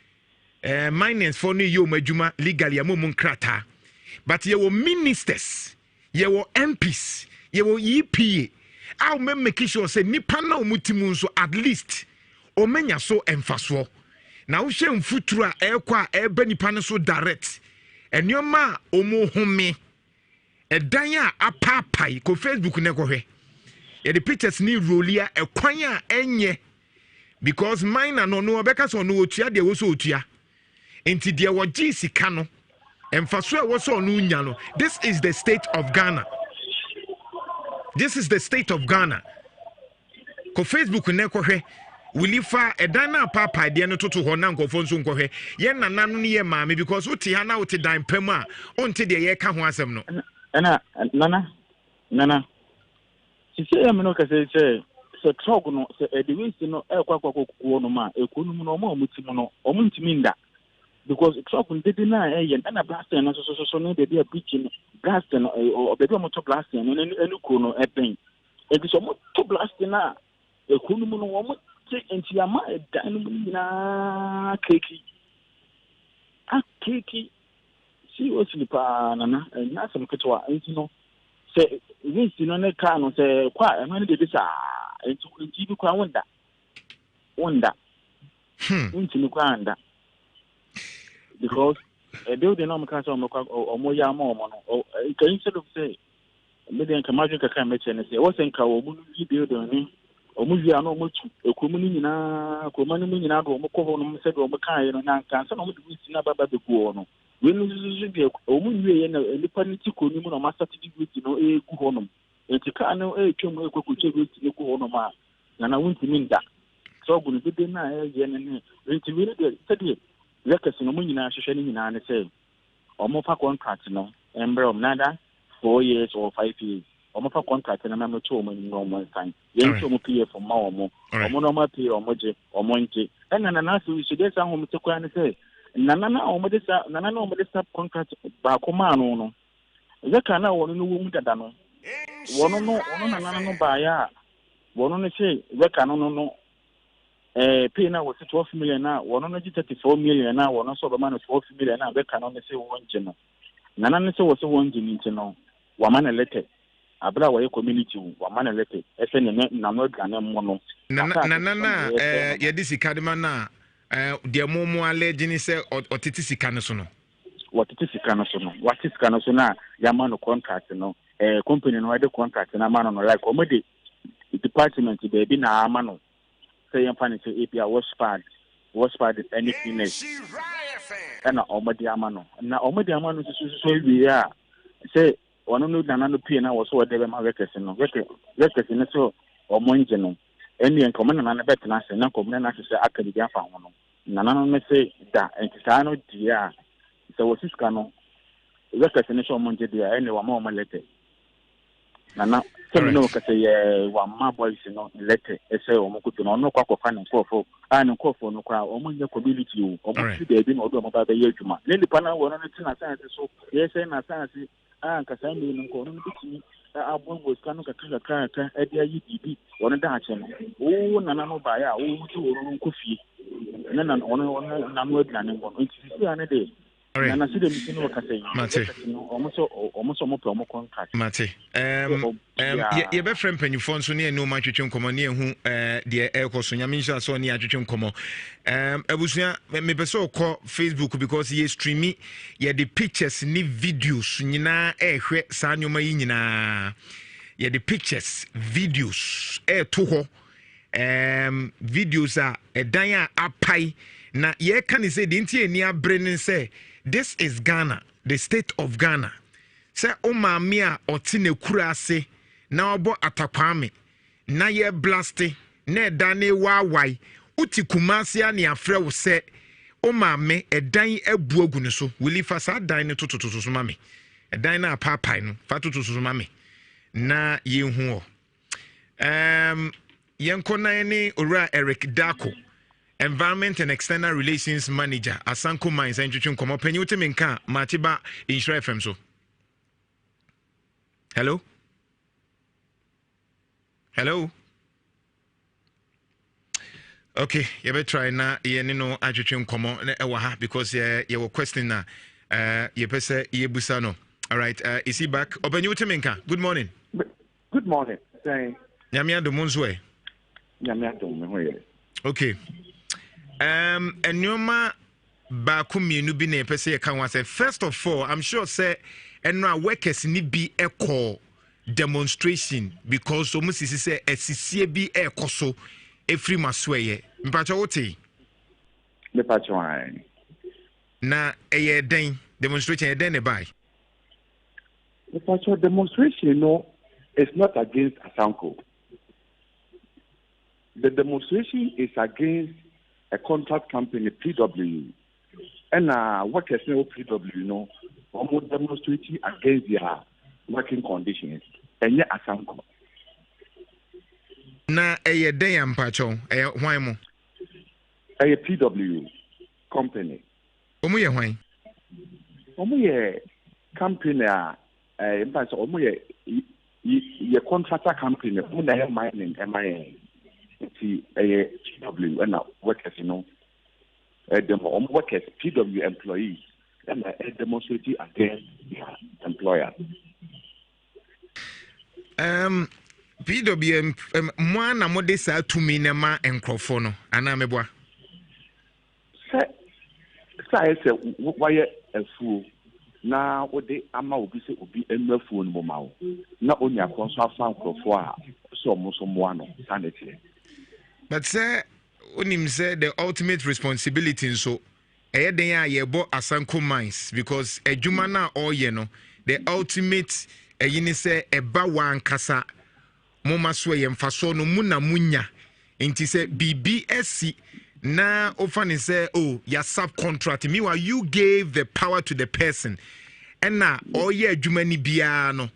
minors for new yo majuma legally amom nkrata but ye wo ministers ye wo MPs ye wo EPA aw me make sure say nipa na omutimu nso at least o menya so emfaso na wo hye mfuturu a ekwa a eba nipa no so direct enioma omo home edan a apapai ko Facebook ne ko hwe ye the pictures ni rolia ekwan a enye because mine no obeka so no otua de wo so otua enti de wo gi sika no emfaso e wo so no nya no. This is the state of Ghana. This is the state of Ghana. Ko Facebook ne ko hwe wilifa edan na papa de no toto ho na nkofo nso nkɔhwe ye nana no ne ye maame because uti ha na uti dan pam a onte de ye ka ho asɛm no nana sisi ya meno ka se trog no se edwisi no kwakwa no ma ekonum no ma omutimu no omuntimi nda because trog ndedi na ye na blast no so no de bia preaching blast no o be mo to blast no enu ko no eben It is almost to blastina. The Kunumun woman, and she am a diamond cakey. Ah, cakey. She was Nana, and not some Katua, and you know, say, this, you know, can say, quite, and when did this, and to keep wonder. Into Nukanda. Because a building on Macassa or Moya Momo, or instead of say, maybe I can imagine I can mention and say, what's in Kawamu building? Or Muziano much, a Kumunina, Kumanina, or Mokovo, said, or Makai, and Nankan, some of the Sinaba the Guono. When you be a Omu and a Lipaniti Kunimun or Master to do, you know, a Guonum. And to Kano, a Chum, could take it to the Guonoma, and I want to mean that. So, going to be nice, and really study. Records in Omunina, Shani, and say, or more contract, no, and Brom Nada, 4 years or 5 years. Omofa contract na mama to omo normal time yen to mo pay for ma omo normal pay omo je omo nti na na so we dey san hom te kwa ne say na omo dey sub contract ba ko ma no ze ka na wono no wo mu dada no wono no ba ya wono ne say ze ka no pay na was 12 million na wono no 34 million na wono so ba man 12 million na be ka no ne say won je no ne say wo so won je nti no wa man letter abra wa community wa man letter ese ne na no gane mo no na ye disi kadema na de momo allege ni se otiti sika no so no watiti sika no so na ya man no contract no company no de contract na man no like omede department be na ama no say yan fan say API was part anything else na omede ama no so wi ya say one no na no pay na was so de be ma records no so omonje no eni enkomo na bet na se na komna na se akadi dia fa ho no na no say da entisa no dia so was iska no records no so omonje dia eni wa ma omalete na so no ka say wa ma boys no lete say o mokutu no kwa kwa fan nkofo nkofo no kwa omonje community o omonje de bi no do mo ba be yadwuma ne nipa na wo no tina science so yes na science kasa mi nko no bitimi abon was kanu kaka edi ayi bibi wona da ache no o nana no ba ya o mutu woro nko fie na ono na no adwane ngo no ntisi ane de na side mi no kasa yi no omo mo pro mo contract mate ye be frem panyufo nso ne enu ma twetwe nkomo ne ehu de ekoso nyame nso aso ne atwetwe nkomo abusua me pese okọ Facebook because ye streami ye the pictures ni videos nyina ehwe sa nyoma yi nyina ye the pictures videos to ho videos a edan a apai na ye kan say de ntie ni abrene say this is Ghana, the state of Ghana. Say o maami a oti ne kura ase na obo atakwame na ye blaste na edan ne wawai uti kumase a ne afre wo se o maame edan abu agu ne so wili fa sa dan ne totototo so mame edan na apapai no fa tototo so mame na ye hu o yenkona ne ora Eric Dako, Environment and External Relations Manager, Asanko Mines and Chuchun Komo Penyuti Minka, Matiba Nhyira FM so. Hello? Okay, you better try na ye no Chuchun Komo ewa because ye were questioning na ye pese ye busano. All right, is he back? Openyuti Minka, good morning. Good morning. Say Nyamia do Munzwe. Nyamia do Munzwe. Okay. Enyoma baako mienu bi na epese ye kan wa say first of all I'm sure say enra workers ni bi echo demonstration because so musisi say esisie bi ekoso efri masweye mpacha wote na eye den demonstration eye den ne bai the demonstration no is not against Asanko. The demonstration is against a contract company, PW, and workers know PW, almost demonstrating against their working conditions, and yet Asanko. Na a day am pacho, why mo? A PW company. Omuye why? Omuye company, your contractor company, mining, MIA, PW, and workers, the workers, PW employees, and demonstrating against their employer. PWM, Mwana Modesa to Minema and Crofono, and Ameboa. Sir, I said, why a fool? Now, what they ama will be a no phone moma. Not only a consult found Crofoa, so Musomoano, sanity. But, sir, when him said the ultimate responsibility, so a day I bought a Sanko mines because a Jumana or the ultimate a yinise a bawan kasa. Moma sway and fasono muna munya. Inti se BBSC na ofani say oh ya subcontract. Meanwhile you gave the power to the person. And na oye jumani biano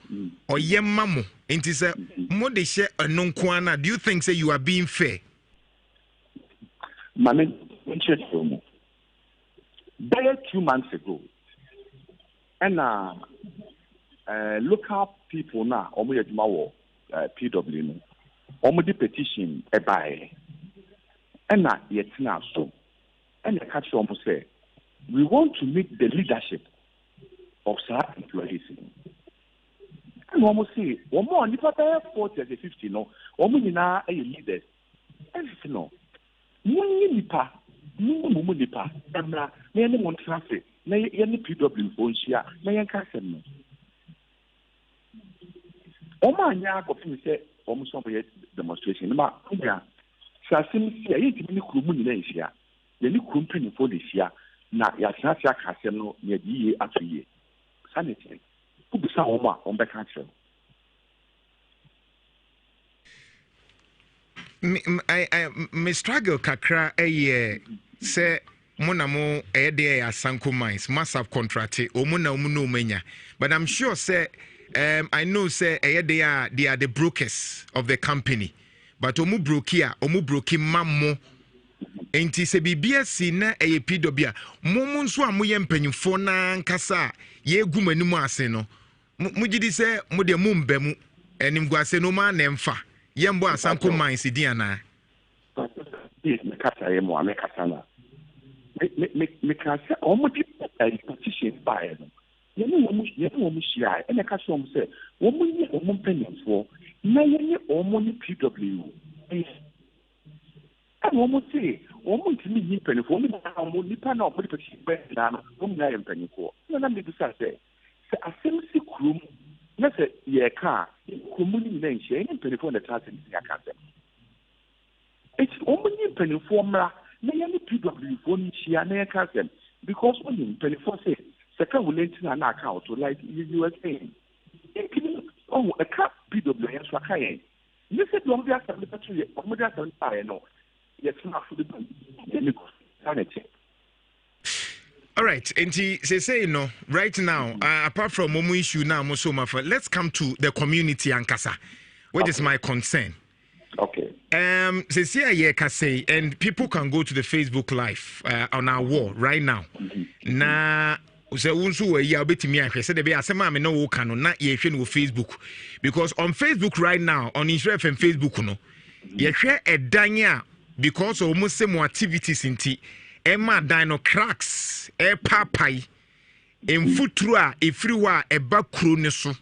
oye mamo. Inti se mo de share anon kwana. Do you think say you are being fair? Mame, there 2 months ago, and local people now PW the petition a buy and not yet now so and the catch almost say we want to meet the leadership of SAP employees and almost say one more if I 40 as a 50 no woman now a leaders and no nipa nipa and na any one traffic na any PW phone share na yan kasem no Omanya coffee say almost some demonstration. Ma, yeah, Sasim, I eat many Krumunisia. The new company for this year, not Yasasia Casino near the year after year. Sanity. Who be some on the country? I struggle kakra a year, say. Monamo a day as Sanko mines, massive contract, or Mona Muno Mania. But I'm sure, say, I know, say, they are the brokers of the company. But Omu Brokia, Omu Broki Mammo, ain't he say BBSC na a PW, Momonso Muyam Penifona Casa, ye Gumanuma Seno. Mujidi say, Mudia Mumbemu, and Imguaseno man Nemfa, Yambo Sanko mines, Diana. Yes, Macassa, Macasana. Make us almost a petition by them. You share, and a custom say, woman pennies for, nay, or money PW. I almost say, woman to me, penny for me, only pan of petition better than whom I am penny for. No, let me say, a fancy room, let's say, ye car, community name, she ain't penny for the task in the academy. It's only penny for me. Many PW phone share near cousin because when you penny for say second will let an account to like you were saying. Oh, a cap PW and Swakayan. You said long there some literature or modern fire no. Yes, not for the sanity. All right, and say no right now, apart from Momu issue now, Mosoma, let's come to the community and Kasa, which is my concern. Okay. Say, and people can go to the Facebook Live on our wall right now. Na so unsu we ya betimi ahwe say be asema me no wo ka no na ye hwe no Facebook because on Facebook right now on Nhyira FM Facebook no ye hwe edan a because of almost same activities inti ema dan no cracks e papai emfuturu a efiriwa eba kuro ne so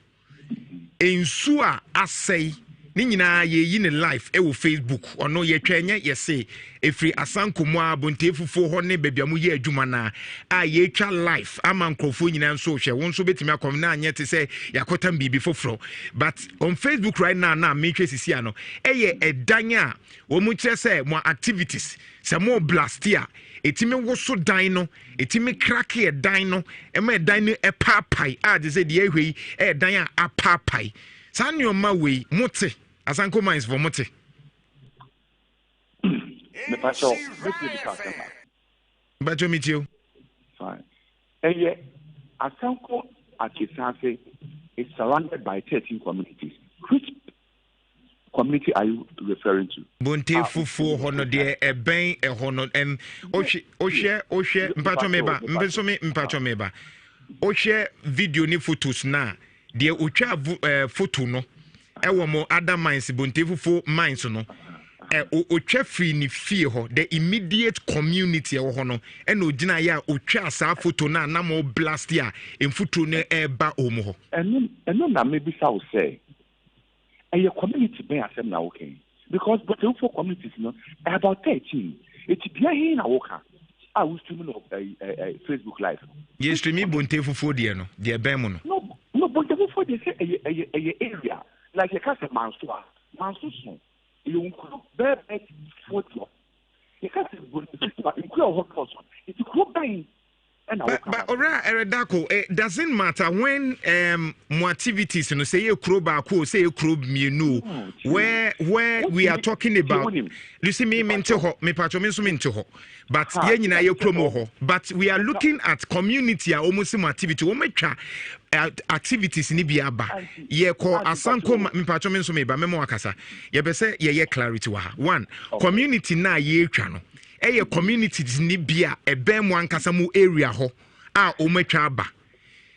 ensu a asai ni nyina ye yi ne life e wo Facebook ono ye twanya ye say efri asankomo abontefufu ho ne babiamu ye adwuma na a ye twa life ama nkrofo nyina nso hwe won so betimi akom na anye te say yakotam bibi foforo but on Facebook right now na me twa sisi ano ye edan a wo mu kire say mo activities say mo blastia etimi woso dan no etimi crack e dan no e ma dan no e papai a de say de ehwe e dan a papai sanyoma we mote Asanko mines for mote. The pastor, but you meet you. Fine. And yet, Asanko Akisanse is surrounded by 13 communities. Which community are you referring to? Bonte fufu hono de e ben e hono and ohye mpacho meba mbeso me mpacho meba ohye video ni photos na de otwa photo no ɛwɔ mo other mines bontefufo mines no otwa free ni fie ho the immediate community ɛwɔ ho no ɛna ogina ya otwa asa photo na mo blast ya emfuto ne ɛba omo ho ɛno na maybe sao say a community ben asem na okay because bontefufo communities no about 13 it's behind na woka we streaming of Facebook live yes streaming bontefufo de no de ben mo no bontefufo de say a area like a case manso so you could bear 40 you can't say bontefufo include hot person it's cool buying. But Eredako, it doesn't matter when more activities, you know, say a crow baku, say a crow where we are talking about. You see me mental but but we are looking at community almost some activity. Activities in Ibiaba. Ye ko asanko me patromen so me ba memo akasa. Ye be say ye clarity wa. One, community na ye twa no. A communities ni bia ebe mu ankasa mu area ho a o matwa aba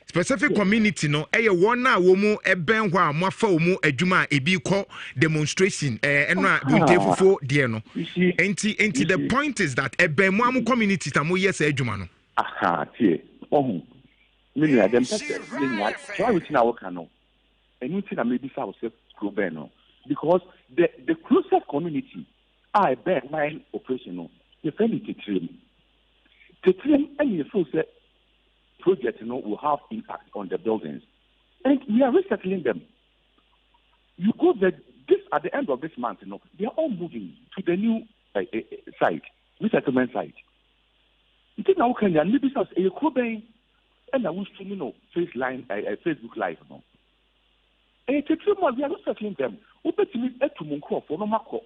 specific community no one na wo mu eben ho a mo afa wo mu adwuma ebi kɔ demonstration eno a bontefufo de no enti the point is that eben mu am community ta mo yes adwuma no tie me ya dem pese me ya so we tina wo kan no enu tina me bi sa wo se global no because the closest community I bet mine operation no the family the train and the full set project will have impact on the buildings and we are resettling them. You go there this at the end of this month, they are all moving to the new site, resettlement site. You think now can maybe us a Kobe and I wish to Facebook Live no. And we are resettling them. Open to me to Munko for no mako.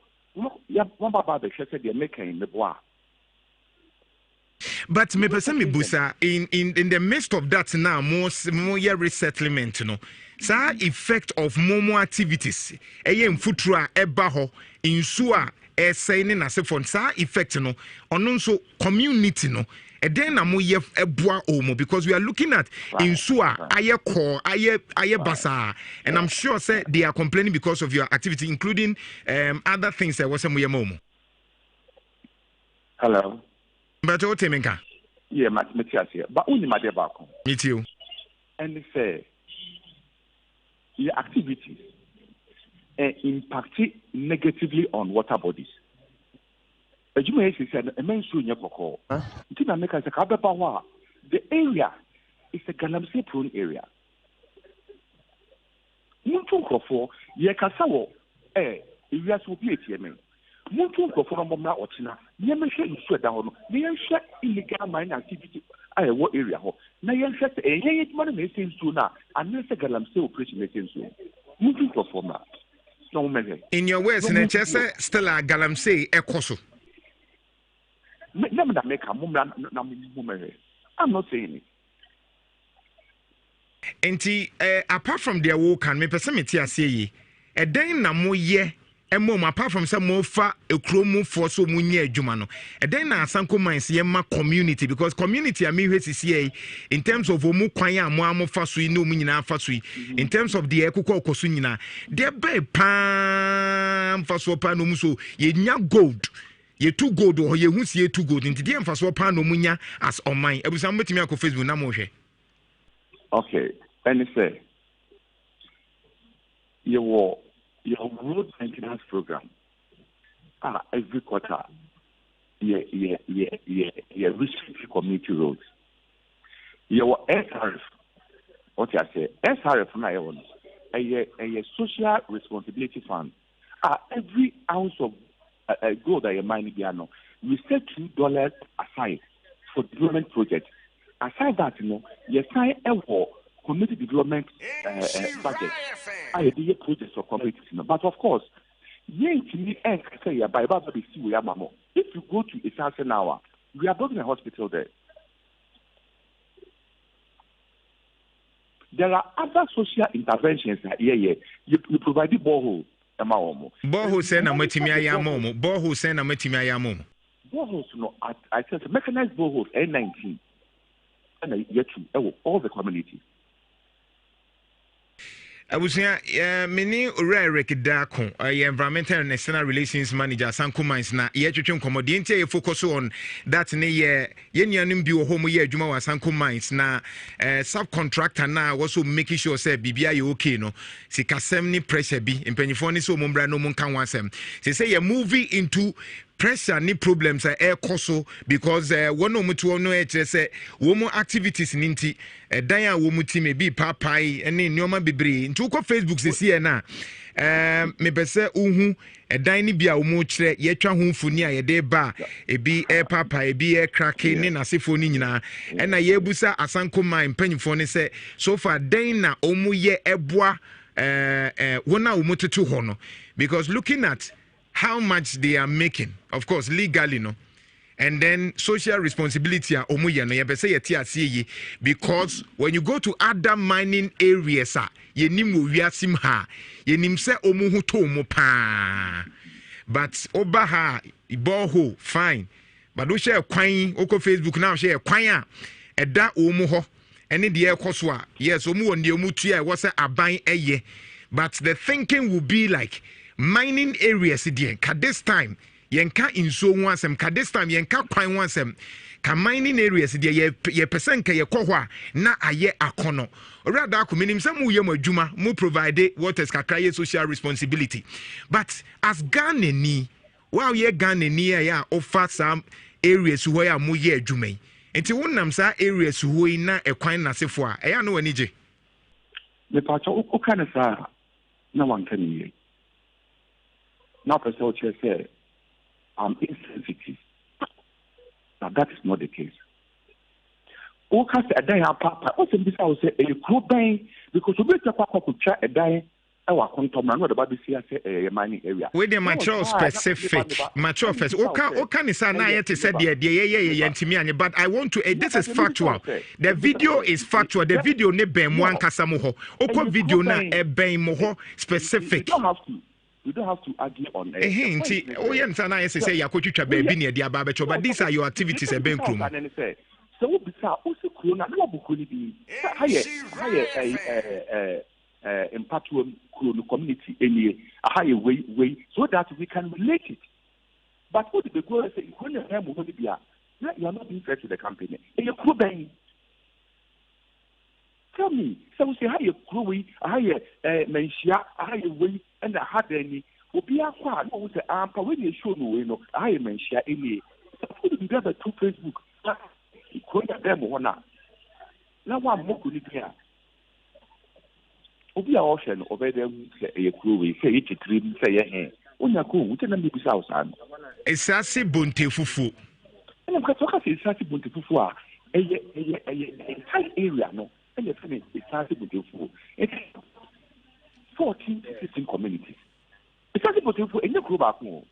But me person me busa in the midst of that now more year resettlement sa effect of more activities mfuturo eba ho insu a saying na se for sa effect ono nso community then na mo ye eboa omo because we are looking at insu aye core aye basa and I'm sure say they are complaining because of your activity including other things that was mo ye momo. Hello. But what temenka? Yeah, Matthias here. But only my dear Bako. Me too. And they say your activities impact negatively on water bodies. As you may say, a man soon your call. The area is a galamsey prone area. Muntunko for Yakasawo, areas will be a man. Muntunko for Mona or China, Yemen you sweat down, the unshut illegal mining activity. What area? Now, you said a money may seem sooner, unless a galamsey operation may seem soon. Muntunko for that. No matter. In your words, in a chest, still a galamsey, a coso. I'm not saying it. Apart from their work and me personality, I say, a day na mo ye. Apart from some more far a chromo for so munye jumano. And then Sanko mines yema community because community I mean in terms of omu kwanya mo fasui no munina fasui in terms of the ekuko kosunina de be pam faso pa no muso ye nya gold ye too gold or ye hu ye too gold into the faso pa no munya as on mine ebusam betimi akọ Facebook na mo hwe. Okay, and say your road maintenance program every quarter restrict community roads. Your SRF, what I say, SRF now a social responsibility fund. Every ounce of gold that you mine piano, we set $2 aside for development projects. Aside that, you sign a community development budget. I do projects for communities, but of course, if you go to a certain hour, we are building a hospital there. There are other social interventions. You provide the borehole. Borehole send a metimia momo. Borehole send a metimia momo. Boreholes, I said mechanized boreholes N19. And I get to all the community. Abusia mini Uriah Dako, environmental and external relations manager Sanko Mines na ye twetwe nkomodi ntia ye focus on that ne ye nuanum bi wo homo ye adwuma wa Sanko Mines na subcontractor na also making sure say bibia ye okay no sikasem ni pressure bi empanyifo ni so mombra no monka wansem say ye moving into pressure ni problems air koso because one omutu no e kire say wo mu activities ni nti dan a wo mu team bi papai ene nneoma bebre nti ko Facebook sesi na me pese uhu dan ni bia wo mu kire ye twa ho mfuni a ye de ba ebi papa ebi krake ni nasefo ni nyina na ye busa Asanko man mpanyimfo ni say so far dan na omu ye eboa wona wo mu tetu ho no because looking at how much they are making, of course, legally, no, and then social responsibility are omuya no yebese yeti asiye because when you go to other mining areas, yenim wo wiasim ha, yenim se omu hu to omu pa, but oba ha iboho fine, but do share kwan oko Facebook now share kwan eda omu ho, ene de ekoswa yes omu won de omu tua e was aban eye, but the thinking will be like mining areas again. Ka this time yenka inso wansem ka this time yenka kwan wansem ka mining areas there ye person ka ye kohwa na aye akono rather akuminim some ye mo adwuma mo provide what is kakra social responsibility but as Ghanani wow ye Ghanani ya offer some areas where mo ye adwuma enti wonnam sa areas wo na ekwan nasefo a eya no wanije me pa cho o kana sa na wanka ni now, Professor say, I'm insensitive. Now, that is not the case. O cast a day, Papa, also this I will say, a crew bang, because we better Papa could try a day. Our contour, not about the CSA mining area. With the mature specific, mature first. Okay, is an I said, yeah, but I want to, this is factual. The video is factual. The video ne ben one kasamoho. Oko video na e ben moho specific. You don't have to. We don't have to argue on it. Oh, yes, and I say, Yakocha baby near the Ababacho, but these are your activities a bank room. So, we are also Corona, no Bukuni, higher impactual community in a higher way, so that we can relate it. But what did the girl say? When you're you are not being fair to the company. And you're clubbing. Tell me, so we say, how you Kuro, higher Nhyira, higher way. And I had any will be a quad. What was the when you show no, I am Nhyira any. Put together to Facebook. Quite a demo one. Now one more good here. Obi a ocean over there say a crew, say it dream, say a hand. When you go, we tell them this house. A sassy bunte fufu. And I'm going to say sassy bunte fufu. A tight area, no. And you're saying it's sassy bunte fufu. 14 to 15 communities. It's not about to any group back home.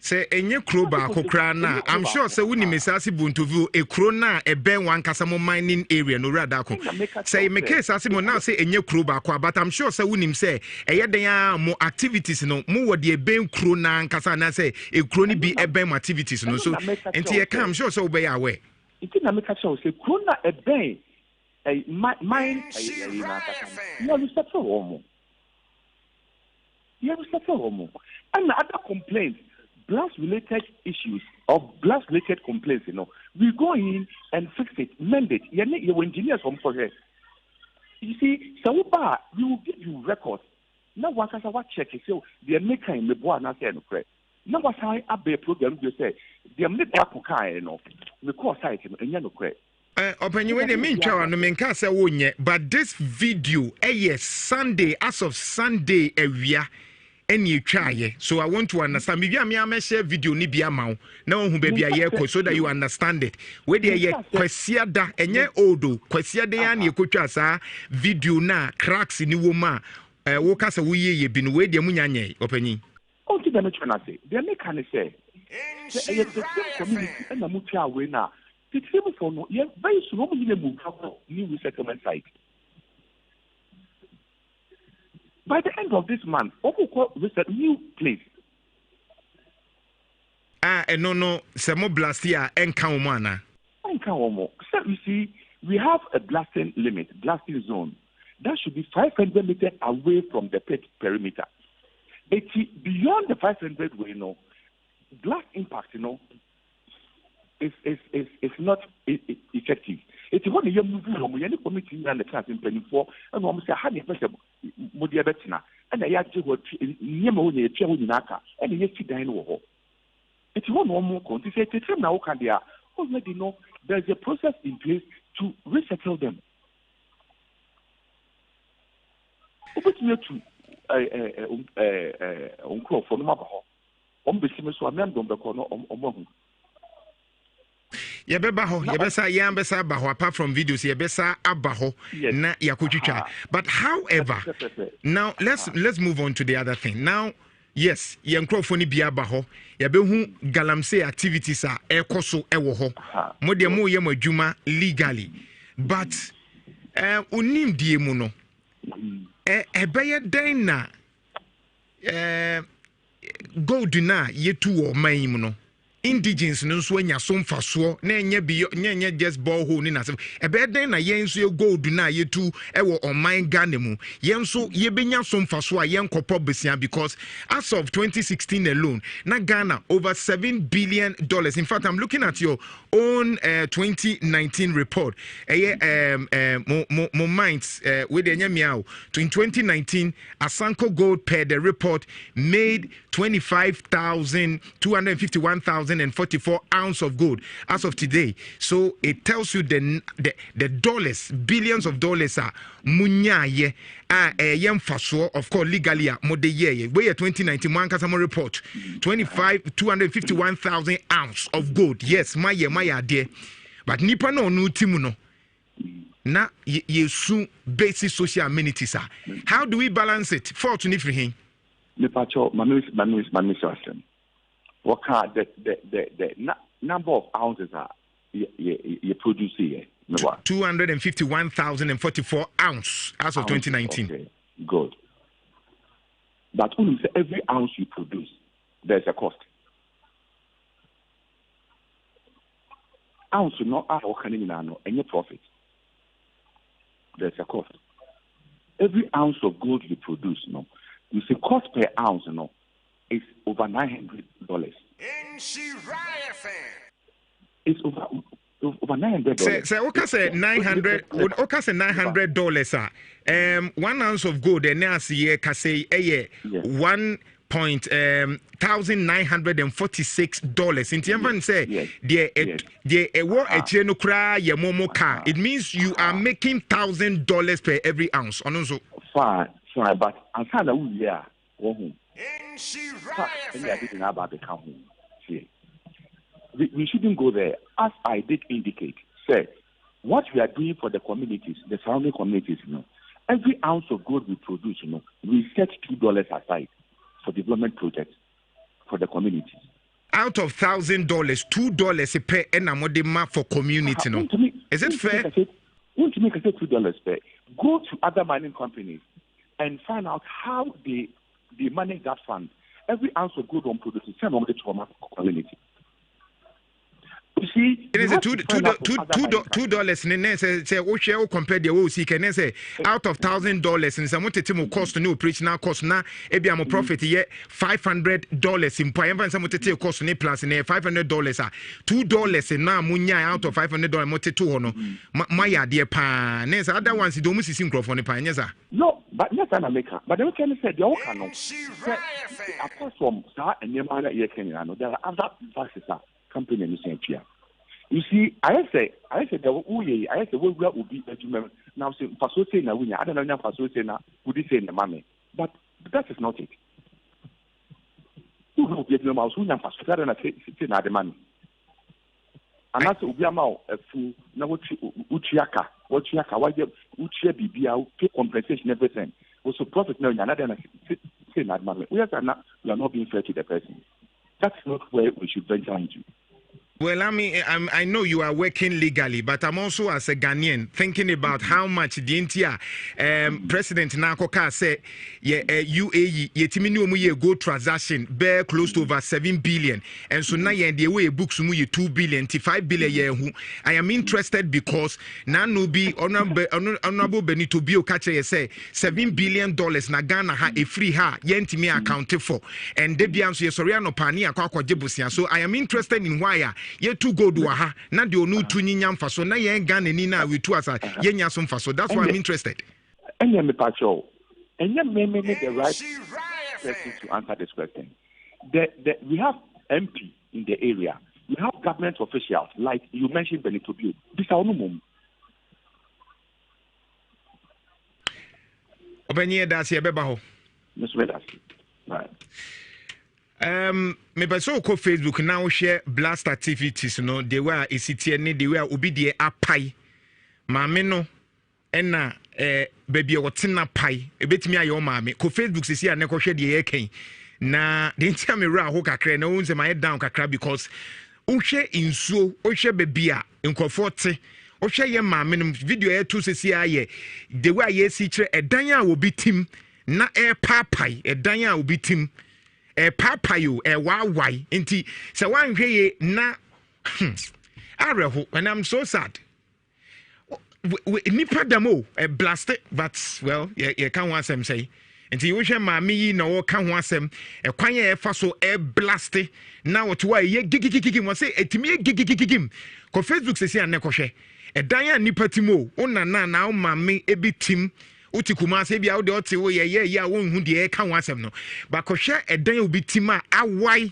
Say any crew back na I'm sure say we Missassi Buntuvu a crona a ben one Casamo mining area no radako. Say me case asimo now say any crew back, but I'm sure say we say a there more activities no more the ben crona and Casana say a crony be a ben activities no so and here come sure so be away. It didn't make a show say crona a ben. Mine, you have to stop for homo. You have to stop for homo. And other complaints, blast-related issues or blast-related complaints, we go in and fix it, mend it. Your engineers from project. You see, so we will give you records. Now, what check it? So the maker in the board not saying correct. Now, what I a program you say, the make that the course site and you know correct. Opinion the main tower no menka say wonye but this video yes Sunday as of Sunday ewia eni twaye so I want to understand maybe am share video ni bia mawo na hu ba bia ye ko so that you understand it we dey ye kwasia da enye odo kwasia da ya na ekotwa sa video na cracks ni wo ma wo ka say wo ye bi no we dey munyanye opinion o ti da me twa na say dey make can say the community and na mutua we na it's even for no, yeah, very soon we will move to new resettlement site. By the end of this month, we will visit new place. No, some blast here and Kaumana. So you see, we have a blasting limit, blasting zone. that should be 500 meters away from the pit perimeter. It's beyond the 500 way, blast impact, is not effective. It's one year movie from any committee and the class in penny for, and almost a hundred percent Modia Betina, and I had to go Yemo, Naka, and the Yeti Dine War. It's one more country. It's now can they already know there's a process in place to resettle them. Over to Uncle for Mabaho. Besimus, I'm not going to call Yebesa abaho apart from videos yebesa abaho na yakutwitwa. But however, now let's move on to the other thing. Now, yes, yenkrofoni bia abaho yebehu galamsey activities are ekoso ewo ho. Mo de mo ye mo adwuma legally. But unim die mu no. Ebeye den na gold na yetu o man mu no. Indigens no so anya so mfaso na enye just borehole ni na se ebeden na yen so gold na yetu ewo online Ghana mu yen so yebenya so mfaso a yen kopo besia because as of 2016 alone na Ghana over $7 billion. In fact, I'm looking at your own 2019 report mo minds with the nyamiao. In 2019 Asanko Gold per the report made 251,044 ounce of gold as of today. So it tells you the dollars, billions of dollars are munyaye faso of course legally mode ye where 2019 one customer report 251,000 ounce of gold. Yes, my dear, but nipa no timu no na yesu basic social amenities are. How do we balance it? Fortunately for him. What kind the number of ounces are you produce here? 251,044 ounce as of 2019. Okay, good. But only every ounce you produce, there's a cost. Ounce not out of any profit. There's a cost. Every ounce of gold you produce, you see, cost per ounce, is over $900. It's over $900. So, okay, say $900. Okay, say $900. 1 ounce of gold, and now see, say, $1,946. In Tiaman say, it means you are making $1,000 per every ounce. Fine, but I'm kind of we shouldn't go there. As I did indicate, say, what we are doing for the communities, the surrounding communities, every ounce of gold we produce, we set $2 aside for development projects for the communities. Out of $1,000, $2 per enamodema for community, Is it fair? Want to make $2 per? Go to other mining companies and find out how they manage that fund. Every ounce of gold on produces send on the community. You see, it is a $2. Say, oh, share compare the OC can say out of $1,000 and some team cost no preach now cost na ebi am profit yet $500 in point and some take cost ne plus in $500 $2 na munya out of $500 mote to hono my dear pa nesa other ones don't see microphone pa nyesa. No, but yes an America. But the can say the can apart from that and Yamana ye can there are other factors company in the here. You see, I say that we will be now say Faso na we I don't know Faso na would say na money. But that is not it. Who will be no mouse who na Faso na say na the money. And that's Ubiamao a fool na uchiaka why uchia bibia pay compensation everything. Also profit now another say na money. We are not being fair to the person. That's not where we should venture into. Well, I know you are working legally, but I'm also as a Ghanaian thinking about how much the entire President Nakoka said, UAE, yetimi go transaction bear close to over 7 billion, and so now the way books 2 billion to 5 billion. I am interested because now be honorable Benito Bio Kache say $7 billion na Ghana ha a free ha yentimi accounted for, and Debian so Soriano Pani akwa jebusia. So I am interested in why. Ye to go do aha na de onu tu nyam fa so na ye Ghana ni na we tu asa ye nya so fa so. That's why I'm interested. And me patrol and you may the right person to answer this question. We have MP in the area, we have government officials like you mentioned Benito Bio. This are no Obenye das ye beba ho right. Me person ko Facebook now share blast activities no they were ECT ne they were obi de apai maame no na baby wotina pai ebetimi aye o maame ko Facebook sisi ane ko hwe de ye kan na de ntia me ra ho kakra na wonse my down kakra because uhwe insuo uhwe baby a nkofo te uhwe ye maame no video e to sisi aye the way ye si kire edan a obi tim na papai edan a obi tim papayo wawai inti se wan hweye na areho and I'm so sad nipa demo blast it but well you can want some say inti you hwe maami yi na wo ka ho asem kwan ye fa so blast it na what why ye gigigigigi mo say etimi gigigigim ko Facebook se sia ne ko hwe edan ya nipa timo ona na o maami ebi tim uti kumase bia wo de ote wo ye wo hu de ka wasem no ba ko hwe edan obi tima awai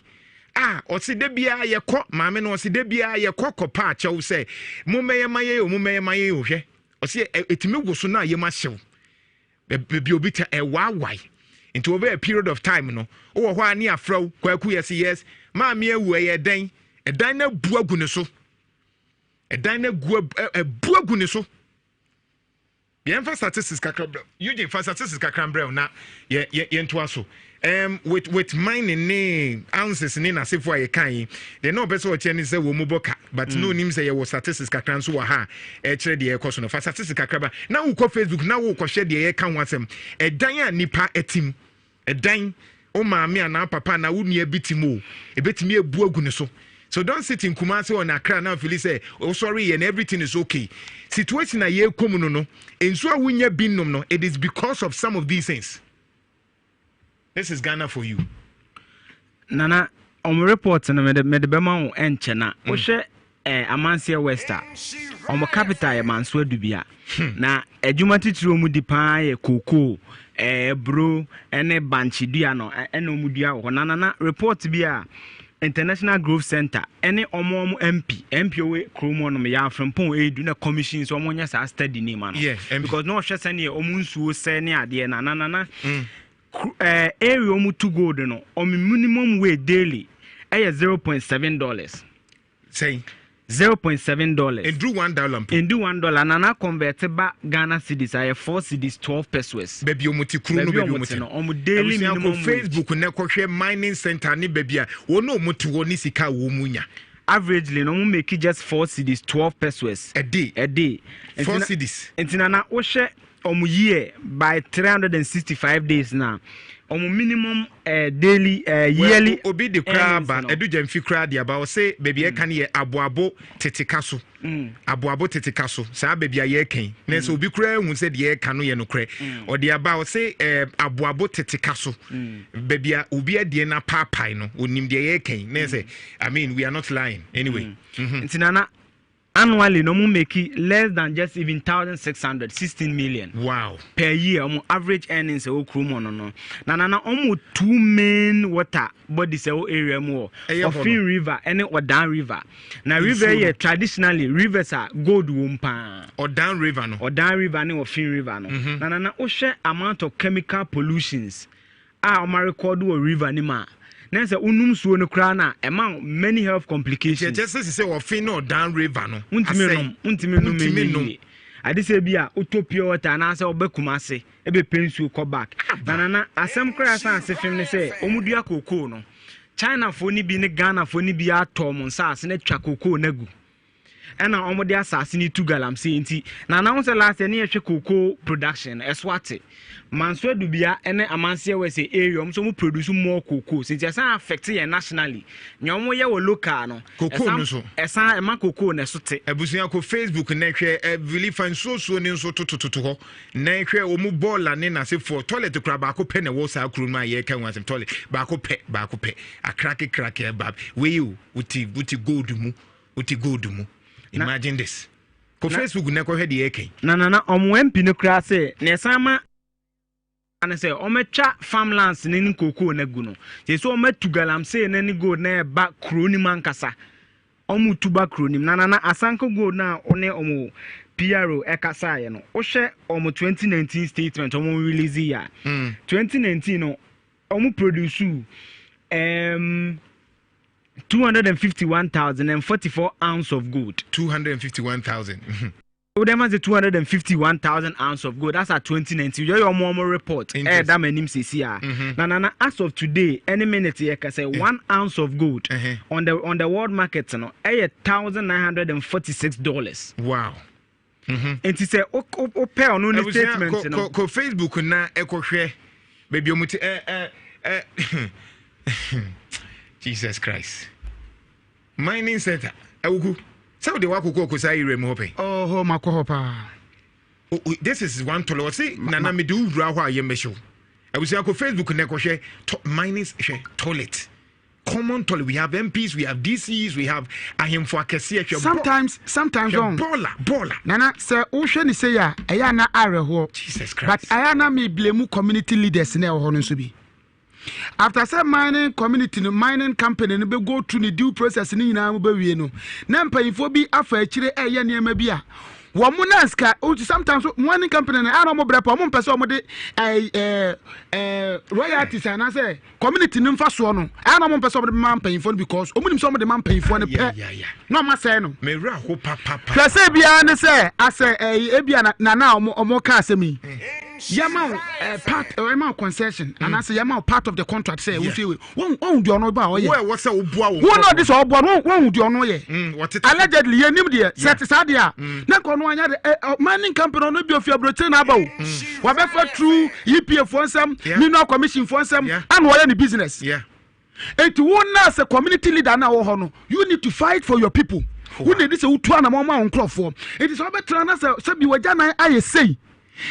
osi de bia ye kɔ maame no osi de bia ye kɔ kɔpa a kyɛw sɛ mummeye maye o hwe osi etimi guso na ye ma hyew be obi ta wawai into over a period of time no wo hɔ ani afraw kwaku yes maame ewu ye edan na buagu ne so edan na buagu ne so. The emphasis statistics kakra you dey statistics kakra brel na ye nto aso with mining name ounces ni na sefo aye kan they no person o che ni say wo mu boka but no nim say ye wo statistics kakra so wa ha kire de ye koso no statistics kakra ba na wo ko Facebook na wo ko share de ye kan wasem edan a nipa etim edan o maame ana papa na wo nua bitim o ebetimi ebu agu ne so. So don't sit in Kumasi or Accra now feel say oh sorry and everything is okay. Situation a year come no and so when you bin no it is because of some of these things. This is Ghana for you. Nana on reports na me de bema o enche na wo hwe Amansia Wester on capital e manso adubia na adwuma titiro mu dipa ye koko bro ene banchi dua no ene omudua ho nana report bia International Growth Center any omo MP we kromo no me ya from pon edu na commission so omo nya sa study name man because no hwe sene omo nsuo se ne ade na area omo to gold no omo minimum wage daily $0.7 say $0.7 and do $1 and do $1 nana convert ba Ghana cedis ay 4 cedis 12 pesos baby omuti kru no baby omuti no omo daily minimum Facebook na kohwe mining center ni baby a wono omuti woni sika wo munya averagely no make just 4 cedis 12 pesos a day 4 cedis entina wo hwe omo year by 365 days now omo minimum daily yearly obi de crab edu jamfi crab dia ba o say baby e kan ye aboabo tetekaso aboabo tetekaso sa baby ye kan na so obi kura hu say de kan no ye no kra o de aba o say aboabo tetekaso baby obi ade na papai no onim de ye kan na say I mean we are not lying anyway ntinana annually no mu make less than just even 16 million wow per year average earnings o krumo no na 2 main water bodies area mo Ofin River and Odan River na river here traditionally rivers are gold wumpa Odan River no ne Ofin River no na o share amount of chemical pollutions o record o river ni ma Nansa unum suo no kra na among many health complications. Just say Ofin no down river no. Untimi no. Ade say bia utopia water na say obekumase ebe pensu ko back. Na asem kra san se fim ne say omudua kokoo no. China for ni bi ne Ghana for ni bi atom nsase na twa cocoa na gu ena omo de asase ni 2 galamsey nti na announce last year na yehwe cocoa production eswate manso dubia ene amanse we say area so mo produce more cocoa since esan affect ye nationally nyomo ye wo local no cocoa no so esan ema cocoa na so te abusia ko Facebook na hwe really fan so ni nso totototo ho na hwe o mu ball ne na se for toilet kura ba ko pe na wo sa kru ma ye kan wansem toilet ba ko pe a crack bab we you uti gold mu imagine this ko Facebook na ko hwe de yake na omo MP no kra se na esama and say omecha farmlands ni cocoa na gu no say so ometu galamsey na ni gold na ba kroni mankasa omu tuba kroni na asanko gold na one omo PRO ekasa ye no o hwe omo 2019 statement omo release ya 2019 no omo produce 251,044 ounces of gold 251,000 Them has 251,000 ounces of gold. That's at 2019. Your mom report. That my name says here. Na as of today, any minute you can say 1 ounce of gold on the world market. No, $1,946. Wow. And he say, "Okay, on the statement." Ko Facebook na eko hwe baby omuti Jesus Christ. Mining center. Awugu. So the wako ko say rem hope. Oh, makohopa. This is one to say nana me do wura ho ayemesho. I will say ko Facebook na ko hwe mining toilet. Common toilet. We have MPs, we have DCs, we have ahemfo akese hwe. Sometimes on baller. Nana say o hwe ni say ya eya na areho. Jesus Christ. But aya na me blame community leaders na ho no so bi. After some mining community, no mining company, no be go through the due process ni na mo be wie no. Na mpanyifo bi afa akire eye niam bi a. Wo mo na ska, sometimes mining company na ara mo brepo mo mpese mo de royalties and say community no mfa so no. Ara mo mpese mo de man mpanyifo because omunim so mo de man mpanyifo no pe. No ma say no. Me ra ho papa. Prese bia ne say ase ebia na omo ka asemi. Yama part amount concession and I say yama part of the contract say we say won do no ba oye where what's oboa wo no this oboa won do no ye allegedly ye nim de set sadia na ko no anya the mining company no bi ofia broche na ba wo wa be for through EPF for some mineral commission for some and wo ye the business it won na as a community leader na wo ho no you need to fight for your people who need this utu na mo ma onkrofo it is obetra na say bi waja na aye say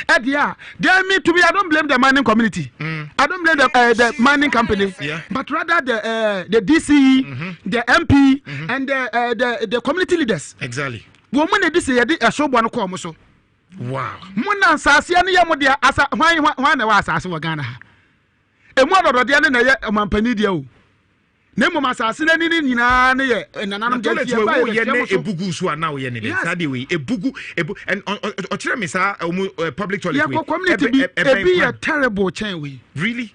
Edia, they mean to be. I don't blame the mining community. I don't blame the mining company, but rather the DCE, the MP, and the community leaders. Exactly. Woman, this is a show one come so. Wow. Mona Sasia ni yamodia asa why was asa Ghana. A mother of the other Mampanidio. Nemo masase na nini nyina na ye nananam je tie ba ye ebugu so na wo ye ne de sade we ebugu and ochire me sa public toilet we community be a terrible chain we really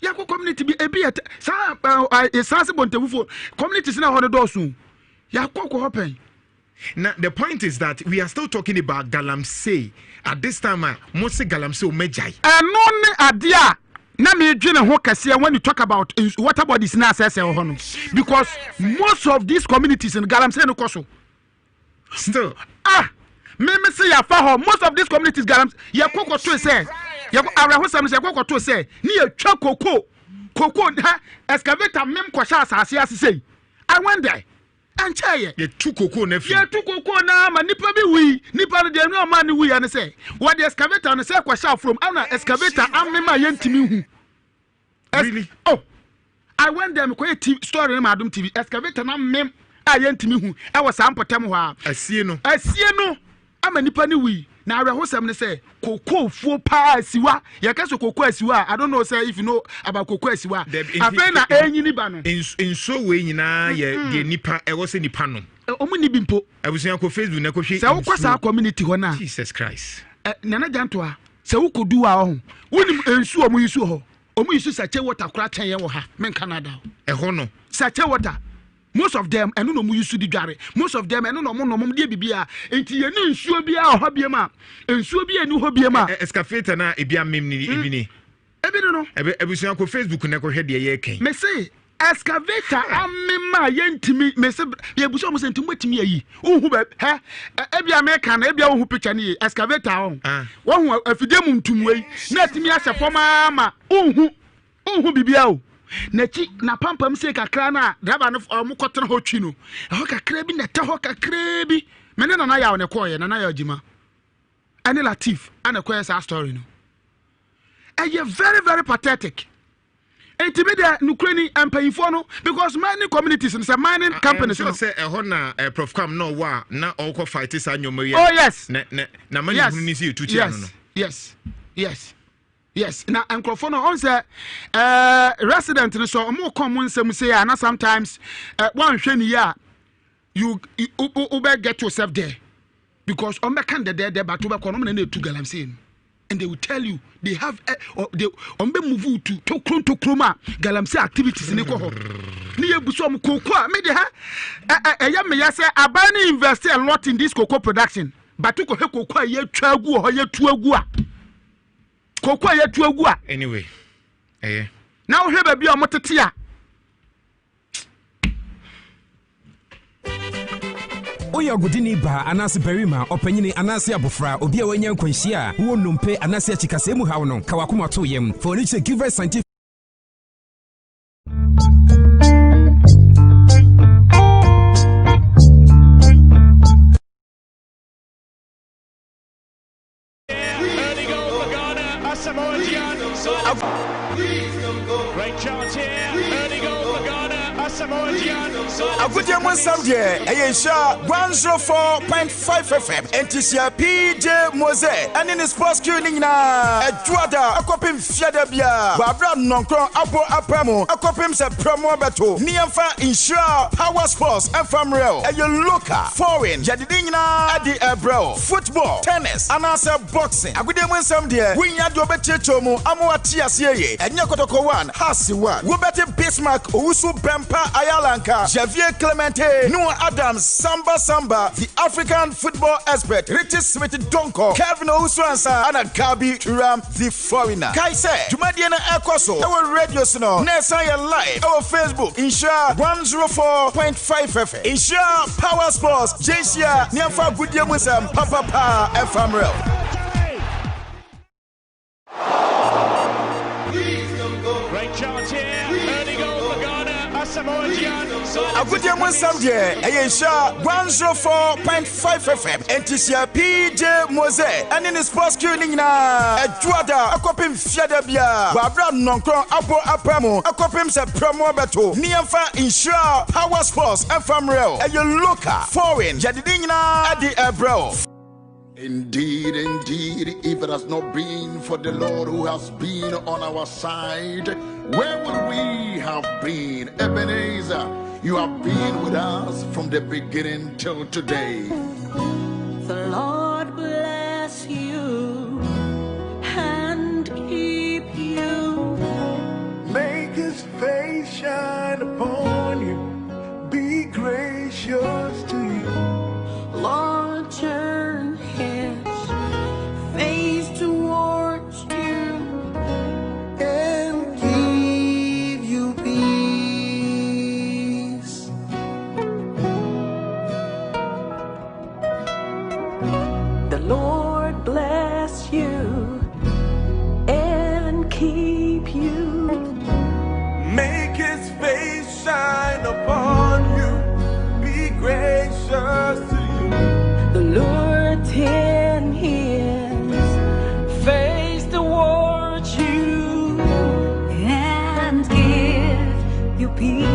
yako community be sa esase bontewufo communities na ho do so yako ko hopen. Now the point is that we are still talking about galamsey at this time most galamsey o mejai no ne adia na me dwene ho kase when you talk about water bodies na assess ho no because most of these communities in galamsey no koso still me say ya fa ho most of these communities galamsey ya kokoto say ya areho sam say kokoto say ni ya twa koko excavator mem kwasha asase asese I went there and chaye ye tu koko na fi ye tu koko na ma nipa bi wi nipa no de no ma ni wi ya ne say what the excavator no say kwasha from ana excavator amema ye ntimi hu really I went there me ko story na madum TV excavator na mem a ye ntimi hu e wo sa mpotem ho a asie no ama nipa ni wi na areho sam ne say koko fuo pa asiwa ye ka so koko asiwa I don't know say if you know about koko asiwa afen na enyi ni ba no in so we nyina ye de nipa e wo se nipa no omu ni bimpo abusia ko Facebook na ko hwe se wo kwasa community ho na Jesus Christ nana janto a se wo kodu a ho woni ensu omu yisu ho omu yisu sache water kura chen ye wo ha men Canada e ho no sache water most of them eno no mu yisu di dware most of them eno no mo de bibia enti ye ni nsuo bia ho bia ma nsuo bia ni ho bia ma excavator na ebia mem ni ebi no no ebusia ko Facebook na ko hwe de ye kan me say excavator amema yentimi mese yebuso mo sentimo timi ayi unhu ba ha ebia America na ebia unhu picture ni excavator on wo hu afidem ntumwei na timi ase foma ma unhu bibia o na chi na pampam se kakra na driver no mo kotena ho twi no ho kakra bi na ta ho kakra bi mene na ya ne koye na ya jima ani Latif ana koye sa story no eye very very pathetic. Intimidate Nukreni and paying no because mining communities and some mining companies say a honor prof come no wa na all fight is an your oh yes na many you to yes na microphone on say resident so more common some say and sometimes one sheni ya you get yourself there because on the can there but to be to galamsin. And they will tell you they have they move to kroma galamsey activities in Eko. Ni ebuso am cocoa me de ha me ya say abani invest a lot in this cocoa production but to cocoa ye twa agu ho ye tu agu a cocoa ye tu agu a anyway now here be o motete a Oya godini ba anase berima opanyini anase abofra obi a wanya nkwanhia wo nompe anase achikase mu hawo no kawakoma to yem for reach give us scientific great chance here, early goal for Ghana, Asamoah Gyan. Kuro Yi Mu Nsem de Nhyira 104.5 FM NTC PJ Mose and in the sports queue nina Edwada akopim fiada bia babra nonkron apo apramo akopim se promo beto niamfa Nhyira power sports and famreal e local foreign jadidina adi ebro football tennis anasa boxing Kuro Yi Mu Nsem de winya do bechecho mu amwati aseye enye kotoko 1 hasi 1 wo beti Bismarck owusu bempa ayalanka Javier Clemente, Noah Adams, Samba, the African football expert, Richard Smith Donko, Kevin Ouswansa, and Gabi Turam, the foreigner. Kaise, Jumadiana Ekoso, our radio sino, Nesaya Live, our Facebook, Nhyira 104.5 FM, Nhyira Power Sports, JCA, Niamfa Kuro Yi Mu Nsem, Papa, and Famrel. Great chance here, early goal for Ghana, Asamoah Gyan. Kuro Yi Mu Nsem de Nhyira 104.5 FM NTC PJ Mose and in the sports queue nina Edwada akopim fiada bia babra nonkron apo apramo akopim se promo beto niamfa Nhyira power sports and famreal e local foreign jadidina adi ebro. Indeed, if it has not been for the Lord who has been on our side, where would we have been? Ebenezer, you have been with us from the beginning till today. The Lord bless you and keep you. Make his face shine upon you, be gracious to you. Lord, turn his face towards you and give you peace. The Lord bless you and keep you. Make his face shine upon you, be gracious to you. The Lord turn his face towards you and give you peace.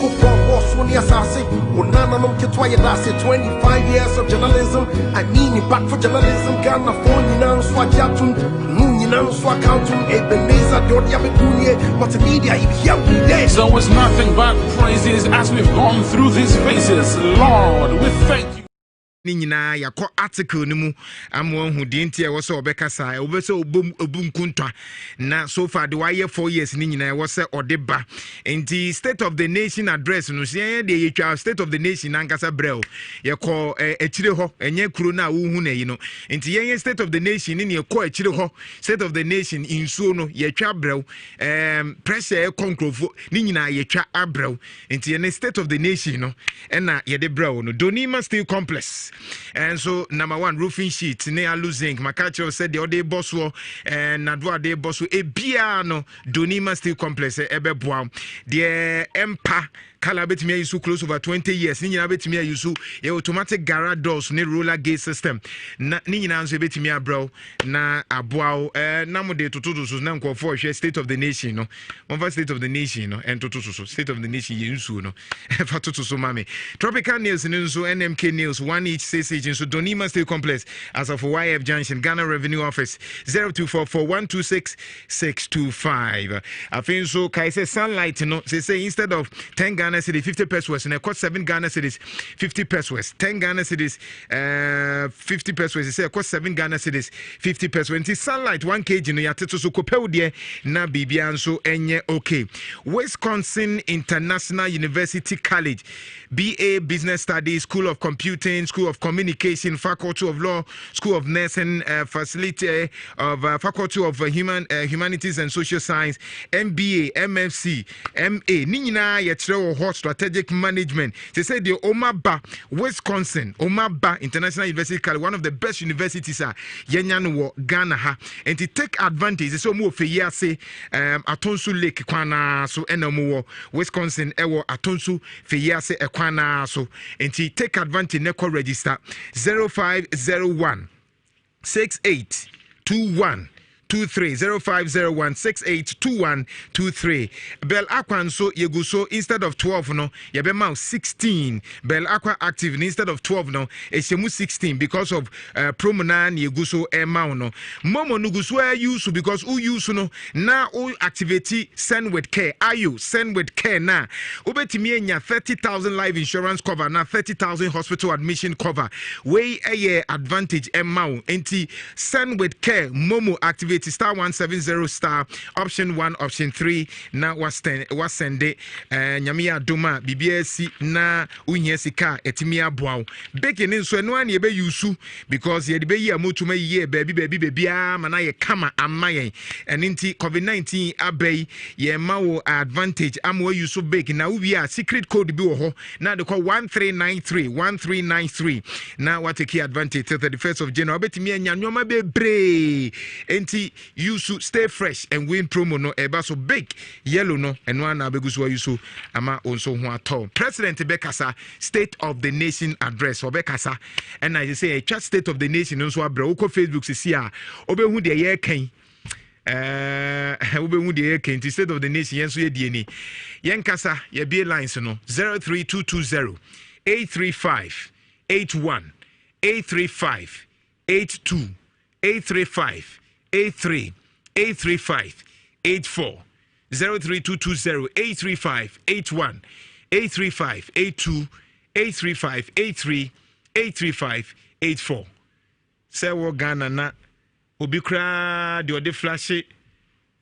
boss when you're sassy. When none of them get why you 25 years of journalism. I mean it back for journalism. Ghana phone you now swag yatun. Moon you now swag countum. Ebenezer don't have a dunya. Multimedia here we day. So it's nothing but praises as we've gone through these phases. Lord, we thank you. Nina yakɔ article no mu amwo hu de ntia wo se obekasa obese obum kuntwa na so far the why 4 years ni nyina wo se odeba enti state of the nation address no se de yetwa state of the nation ankasa brel yekɔ akire ho enye kuro na wo hu na yi no enti yen state of the nation ni yekɔ akire ho state of the nation insuo no yetwa brel pressure konkrofo ni nyina yetwa abrel enti yen state of the nation no na ye de brel no Donima Steel Complex. And so number 1 roofing sheet ne alu zinc makacho said the other boss wo and nadwa de boss e bia no Donima Steel Complex ebe boa the empa kala betimi use close over 20 years ni nyina betimi use e automatic garage doors ne roller gate system na ni nyina nso betimi abro na aboa na mo de totodo so na nkofo hwe state of the nation no one state of the nation no and totodo so state of the nation yensu no fa totodo so mame tropical news nso NMK news 1 each says so Donima Steel Complex as of YF Junction Ghana Revenue Office 0244126625 I think so kai say sunlight no say instead of 10 Ghana cedis 50 pesos and it cost 7 Ghana cedis 50 pesos 10 Ghana cedis 50 pesos it say it cost 7 Ghana cedis 50 pesos and sunlight 1 kg no yateto so kopeu de na bibia nso enye okay. Wisconsin International University College BA Business Studies, School of Computing, School of Communication, Faculty of Law, School of Nursing, Facility of Faculty of Humanities and Social Science, MBA, MFC, MA. Nina yetre ho strategic management. They say the Omaba, Wisconsin, Omaba International University College, one of the best universities yenyan wo Ghana ha. And to take advantage, so mo fe yase Atonsu Lake kwana so enamo Wisconsin ewo Atonsu fe yase ekwana so. And to take advantage neko register 0501 6821 0501 682123. Bell Aqua so yeguso instead of 12 no yebema 16. Bell Aqua active instead of 12 no eshemu 16 because of promo na yeguso ema no momo nuguso use because who use no na o activate send with care ayo send with care na obetimi enya 30,000 life insurance cover na 30,000 hospital admission cover wey a advantage ema enti send with care momo activate star 170 star option 1 option 3 na was send nyamia doma BBSC na unye sika etimi aboa bekin nso no an ye be yusu because ye de be yi amotuma ye baby mana ye kama amaye eninti COVID-19 abey ye mawo advantage amwo yusu bekin na we are secret code bi wo ho na de call 1393 na what take advantage till the 1st of January betimi anya nyoma bebre enti you should stay fresh and win promo no eba so big yellow no and one abegusu you so ama also ho atọ President Bekasa State of the Nation address Bekasa and I say a chat State of the Nation nso abra wo Facebook sisi a obehu de ye kan obehu de ye kan State of the Nation yenso ye die ni yen kasa ye be lines no 03220 835 81 835 82 835 83 835 84 03220 835 81 835 82 835 83 835 84 say wo Ghana na obi kra de ode flash the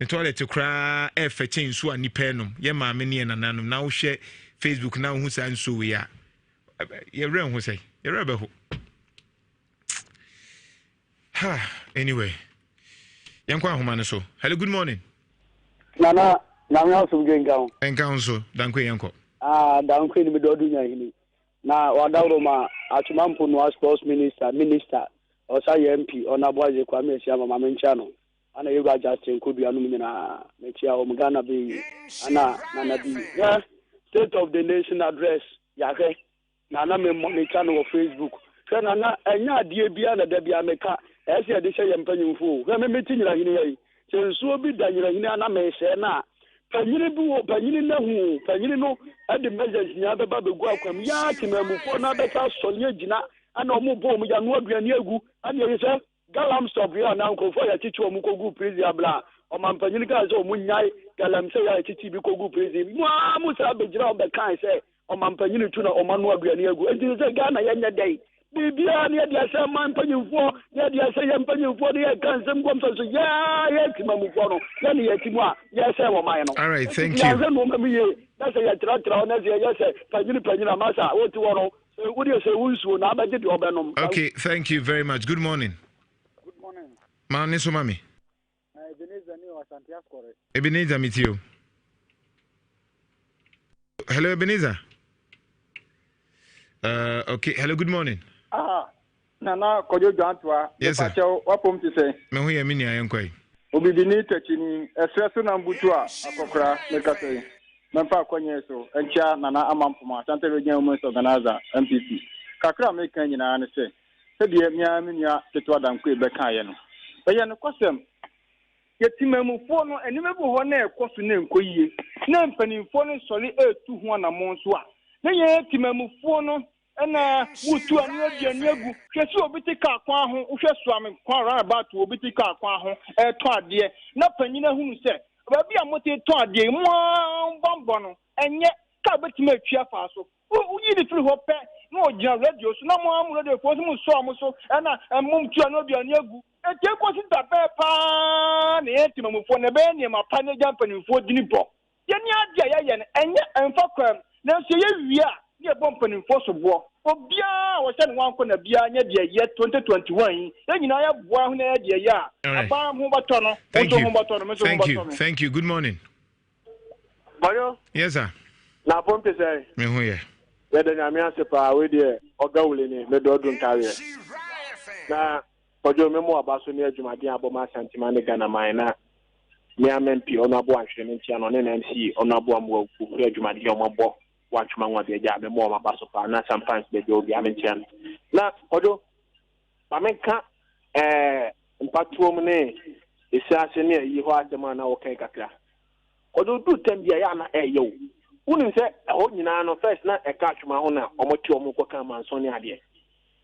toilet kra e feche nsu ani penum ye ma me ne nananum na wo hwe Facebook na wo hu san so we ya ye ren hu say ye rebe ho anyway Yankwa Humane so. Hello, good morning. Nana, Nana Sumgenga. Encounso, Dankwe Yanko. Dankwe ni Medodunya hini. Na Wadaloma, Atumampo no sports minister, or say MP, or Naboise Kwame Siama Mamenchano. Ana Yuga Justin could be a numina, Mechia Omgana be Anna Nanabi. Yeah, State of the Nation address, Yake, Nana Mechano of Facebook. Nana, and ya dear Biana Debia Meka. Ese de say yempanyumfo we me metin nyira hini yi se nso bi da nyira hini na me se na panyini bu panyini na hu panyini no ade measures nya be ba begu akwam ya timamufo na be ka sɔle agina ana ɔmo bo mu ya no aduane agu ana yɛ sɛ galam stop ya na nkofo ya titi ɔmo kogu prison abla ɔman panyini ka sɛ ɔmo nyai galam sɛ ya titi bi kogu prison mu sa be gira ɔbe kan sɛ ɔman panyini tu na ɔma no aduane agu enti sɛ Ghana yɛ nya dai bibia ne dia sɛ man panyimfo ne dia sɛ yɛ panyimfo ne yɛ kan sɛm gom so ya yɛ timamufo no na ne yɛ timu a yɛ sɛ wɔ man no. All right, thank you. Ya sɛ no ma mi ye na sɛ yɛ tra na sɛ yɛ sɛ panyini amasa wo ti wɔ no wo de sɛ wunsuo na abɛgye de ɔbɛnom. Okay, thank you very much. Good morning. Good morning. Ma ne so mami. Ebenezer ni wa Santiago kore. Ebenezer meet you. Hello Ebenezer. Okay, hello, good morning. Nana kojo jantwa. Yes sir. Wapom ti say. Me hu ye me nia yenkwai. Obibi ni tachini esreso na mbutu a akokra mekasai. Memfa akonye so encha nana amampoma Santa Region Women's Organizer MPP. Kakra meka nyina ne se. Sebie mia menua teto adanko ebeka ye no. Eye no kwasem. Yetimamufo no animebu ho na ekoso na enkoyie. Na mpanimfo no sori etu ho na mo nso a. Na ye timamufo no na mutu anu aduane agu hwese obiti ka kwa ho hwe soame kwa ra about obiti ka kwa ho to ade na panyina hunu se baabi a mote to ade mo bombo no enye ka betima atwa fa so uyi di firi ho pe na ogia radio so na mo am radio fo so mo so na mum tu anu aduane agu ete ko si da pe pa na yetimamufo na be ni ma pa na jampanimfo dini bo ye ni ade ya ye enye emfa kwam na so ye wi a ye bompanimfo so bo obia wo se nwan ko na bia nya de ye 2021 ye nyina ya boa ho na ye de ye a aba ho bato no ho bato no me so ho bato no. Thank you. Good morning. Boyo. Yes sir. Na pompe say me hu ye we de nyame asepa we de ogawule ni me do dun kare na ojo me mo abaso ni adwumaden aboma santima ne Ghana man na me amempi ono abo ahwere ne ntia no ne na MC ono abo amwa ku adwumaden omabo watchman wa de ja me mo abaso pa na sometimes de jo bi amentia na ojo mamenka mpatuom ne esiase ne yi ho adema na wo kai kakra ojo du tambia ya na eyo unim se ho nyina no first na eka atwuma ho na omoti omko ka manso ne ade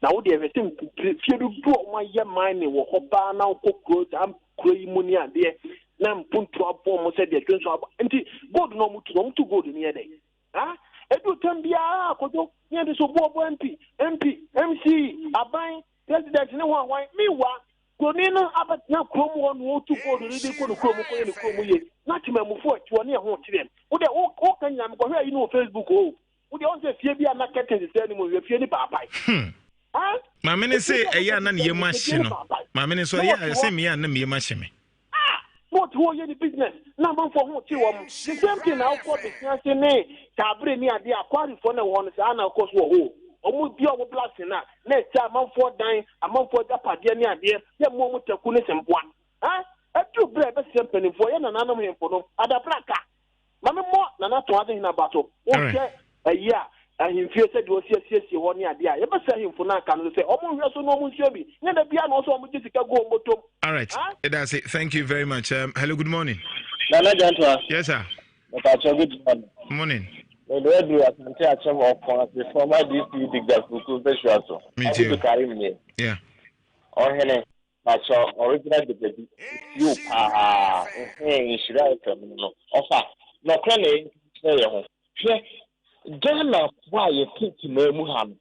na wo de everything fiedu do o ye mine wo ho pa na kokro am Kuro Yi Mu ade na mpuntu abo mo se de twenso abo enti gold no mutu gold ni ede edu tambia akojo nye de so bobo MP MC aban president ne ho wan miwa koni no abatina krom ho no tu gold ni de ko no krom ko ye no krom ye na timamufo atwo ne ho tirem wo de o kan nyam ko hwe yi no Facebook o wo de on se fie bia na curtain se ni mo fie ni papai ma me ne se eya na ne yema hye no ma me ne so eya se me ya na me yema hye me what who ye the business na man for who ti wo the same thing na ko business ni tabre ni ade akwari for na won se ana ko so ho omu bi omu blasting na ti man for dan man for japade ni ade ye mo taku ne sempoa atu bre be se mpani for ye na nanam hemfo no ada plaka ma me mo na na to ade na bato o se eya ahimfie se de o siesie ho ni ade a ye be se ahimfo na aka no se omu hwe so no omu nsie bi ne da bia no so omu jisika go motom. All right. That's it. Thank you very much. Hello, good morning. Nana Jantwa. Yes, sir. Good morning. Morning. The do asante acham of the former DC Digdas Buku Beshaso. Me too. Yeah. Ohene macho original deputy you Nhyira no. Ofa. No kwene say ho. Hwe Ghana why you think memu ham.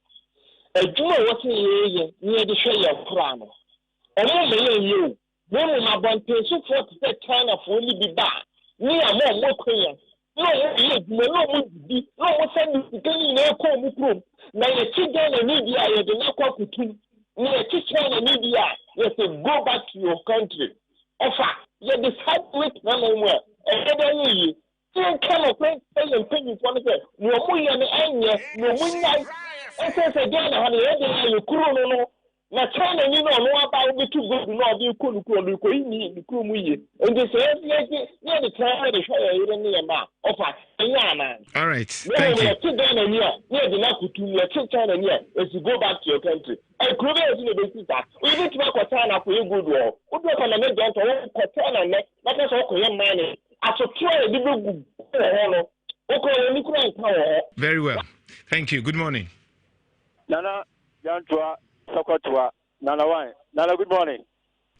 Ejuma wo se ye ni de hwe ye kura no. Omo me you no ma bonte so for the China for only be bad. Ni amo mo kwenya. No mo di. No mo send the na ko mu krom. Na ye ti Ghana ni dia ye de na kwa kutum. Ni ye ti China ni dia ye say go back to your country. Ofa ye decide with na mo e de yi. Tin kind of thing and penny for say no mo ye ni anye no mo nyai. E say Ghana ha ye de you kuro no. Na China ni no aba obi tu go no obi ko no ko ni ko mu ye and they say ye the China the show ye ni ma ofa nya na. All right, thank you. You Ghana ni ye de na kutu ye China ni as you go back to your country e kuro be you be sister we need to go China for you good wo do ko na me don't ko China ne na so ko ye man Very well. Thank you. Good morning. Nana, Jantua, Sokotua, Nana Wine. Nana, good morning.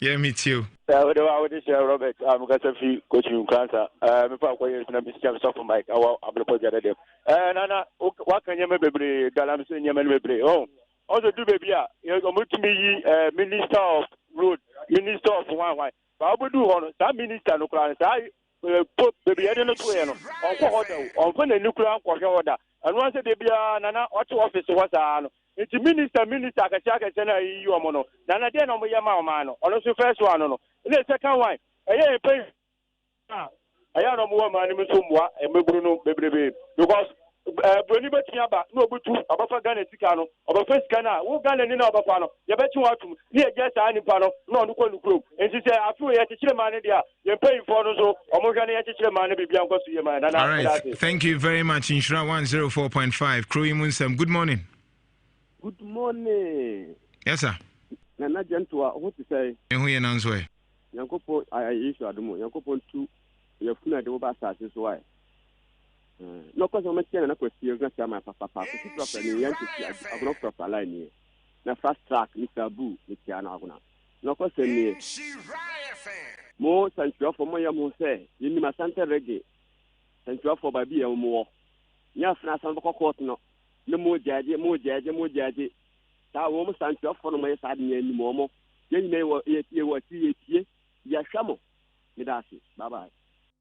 Yeah, me too. Robert, I'm going to see coaching cancer. I'm going to be Mr. Mike. I will apologize. Nana, what can you maybe Galam say? Oh, also do baby. You're going to be Minister of Road, Minister of One. But I will do on that minister. No plan. Put baby. I don't know. On the nuclear order. And once baby, Nana, what office was on? It's minister, Kachaka, you are mono. Nana, then on Yama Mano. Also, first one, no. The second one, I pay. I am no more money, and Bruno, baby. Because Bruni Batiaba, no good to Abba Ghana Ticano, or first Ghana, who Ghana in Abapano, you bet you want to near just any panel, no group. And she said, I feel a teacher man, you're paying for those, or more than a teacher man, be beyond to your man. All right. Thank you very much, Nhyira 104.5. Kuro Yi Mu Nsem. Good morning. Good morning. Yes, sir. Nana Gentua, what to say? And who you announce why? Yankopo, I issue Adumo, Yankopo 2, your Funa de Obasa is why. No, because I'm saying a question, my papa, properly, I'm not proper line here. Now, fast track, Mr. Boo, Mr. Anaguna. No, because me. More thank you for my Mose, you my Santa Reggae. Thank you for Baby or more. Yes, Nasan Court, no. No more judge, more judge. That woman stands up for my side any more. You may what you Yashamo. Bye bye.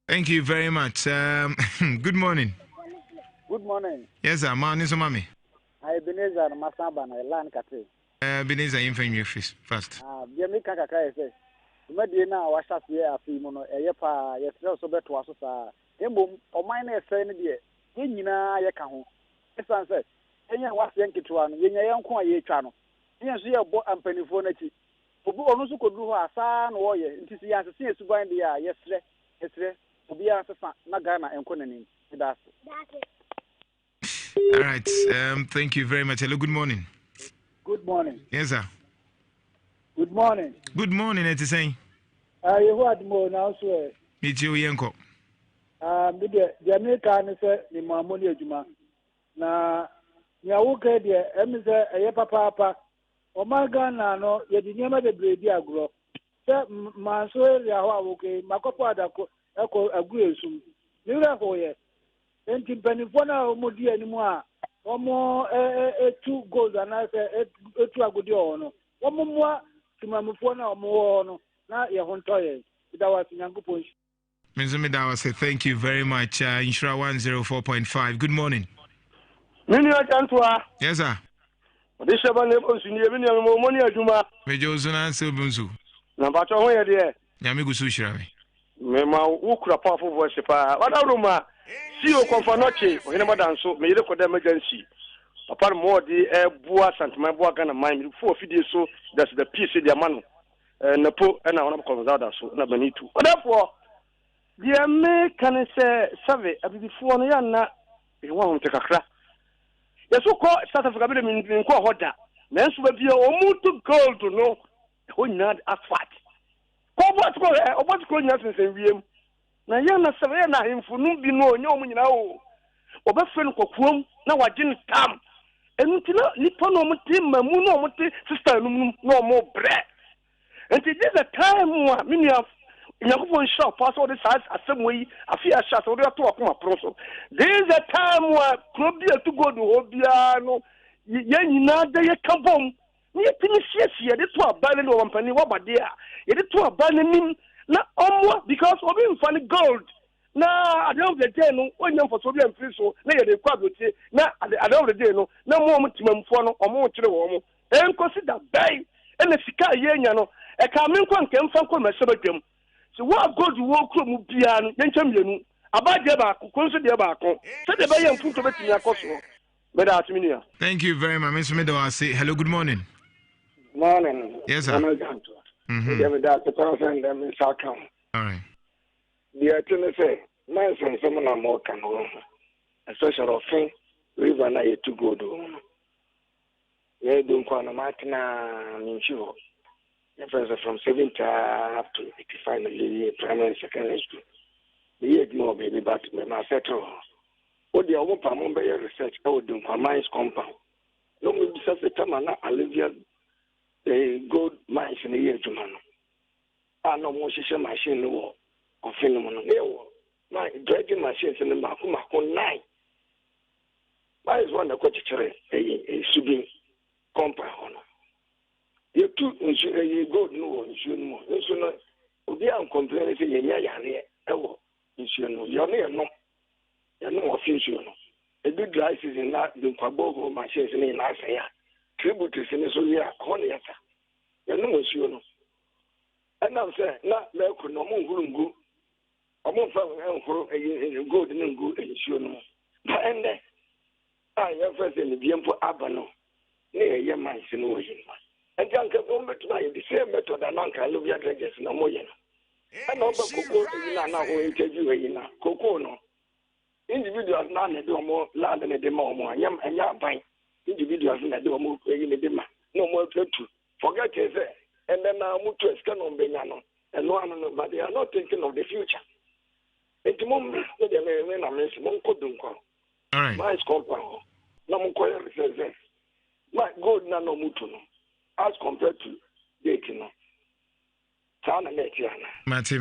Thank you very much. Good morning. Good morning. Yes, sir. Man, is mommy. I Ebenezer Masaba na Land Kate. Ebenezer infamy office first. Biami kaka kai say. Umadi na washa fie afi mu no eyepa yesre so beto aso sa. Embom oman na efe ne de. Ye nyina ye ka ho. Esan say enya wase nketwa no yenya yenko a ye twa no. Enya so ye bo ampanifo na chi. Obu onu so koduru ho asa na wo ye. Nti si ya se esuban de ya yesre obi asesa na Ghana enko nanim. That's all right. Thank you very much. Hello, good morning. Good morning. Yes, sir. Good morning. Good morning, it's saying. You what more now, sir? Meet you, Yanko. The American say, the Mamoni Juma. Na, Yawuka, dear, Emisa, a papa, or my Ghana, no, yet the name of the Brady agro. Sir, my soul, Yahuke, Macopada, Echo, agree soon. You know, for ye. And Penifona, Modi anymore. One more 2 goals, and I say 2 good no. One more to Mamufona or more no. Now you're on toy. That was in Yango Punch. Mizumidawa say thank you very much. Nhyira 104.5. Good morning. Minia Jantua. Yes, sir. This is about neighbors in the money at Juma. Major Zuna and Silbunzu. Number 2 here, dear. Yamigu Shirami. Mema ukura powerful voice pa wadawruma si o konfanoche o hina madan so me yire ko da emergency apart more di bua santama bua Ghana mine for fidie so that's the piece the man na po na wona ko da so na banitu therefore the me can say save abibifo no ya na e wa hon te kakra yeso ko South Africa be min ko hoda na nso ba bia o mutu gold no ho nyina asfalt Obo nya sense wiem na ya na sebe na himfunu bi no onye omu nyina o obefe no kokuom na wagin tam entina nipa no muti mamu no muti sister no no mo bre enti this a time wa minia nyakufo nsha pass all this assembly afia sha so do to akoma proso this a time wa krobia to go do obia no ye nyina de ye kabom ni tinisiasia de to abale no wampani wabade a ye de to abale nim na omwa because obi mfani gold na at the end of the day no onyam for so bi amfiri so na ye de kwa blotie na at the end of the day no na mo mutimamfo no omo kire wo mo consider bay ene sika ye nya no e ka me nkwa nke mfa nkwa mesebadwam so what gold wo kro mu bia no yencha mienu abaje ba konso de ba ko se de ba ye mfunto betimi akoso thank you very much Mr. Medo. I say hello, good morning. Morning. Yes, sir. All right. The attorney say, my son, someone I'm more can go. A social thing, river na ye to go do. Ye don't call a Martina Nhyira. The person from 70 up to 85 primary and secondary school. ye mo baby but me ma settle o de o pa mo be research e o dun kwa mines compound no me bisa se tama na Olivia gold mines ni ye juma no no mo hihye machine no wo ofin no no e wo my dredging machines ni ma ko 9 why is one that got subi compound you two you go no insurance no so no obi an complain say yenya yare ewo insurance you no ya no official no e do dry season na the kwabo machines ni na say ya tributaries ni so ya ko ne ya ta ya no insurance and now say na me ko no mo hurungu omo fa enhuru gold ni ngu insurance but and ya first in the biempo abano ne ye man se no yin and can come to my the same method and anka Olivia dredges na mo yin and no ba koko na ho interview yin na koko no individuals na ne do mo land ne de ma mo anyam anya ban individuals na de mo yin ne de ma no mo to forget it and then na mo to scan on benya no and no but they are not thinking of the future it mom no de me na me mo ko dun ko all right my compound no mo ko research my gold na no mutu no as compared to dating no sana netiana Mate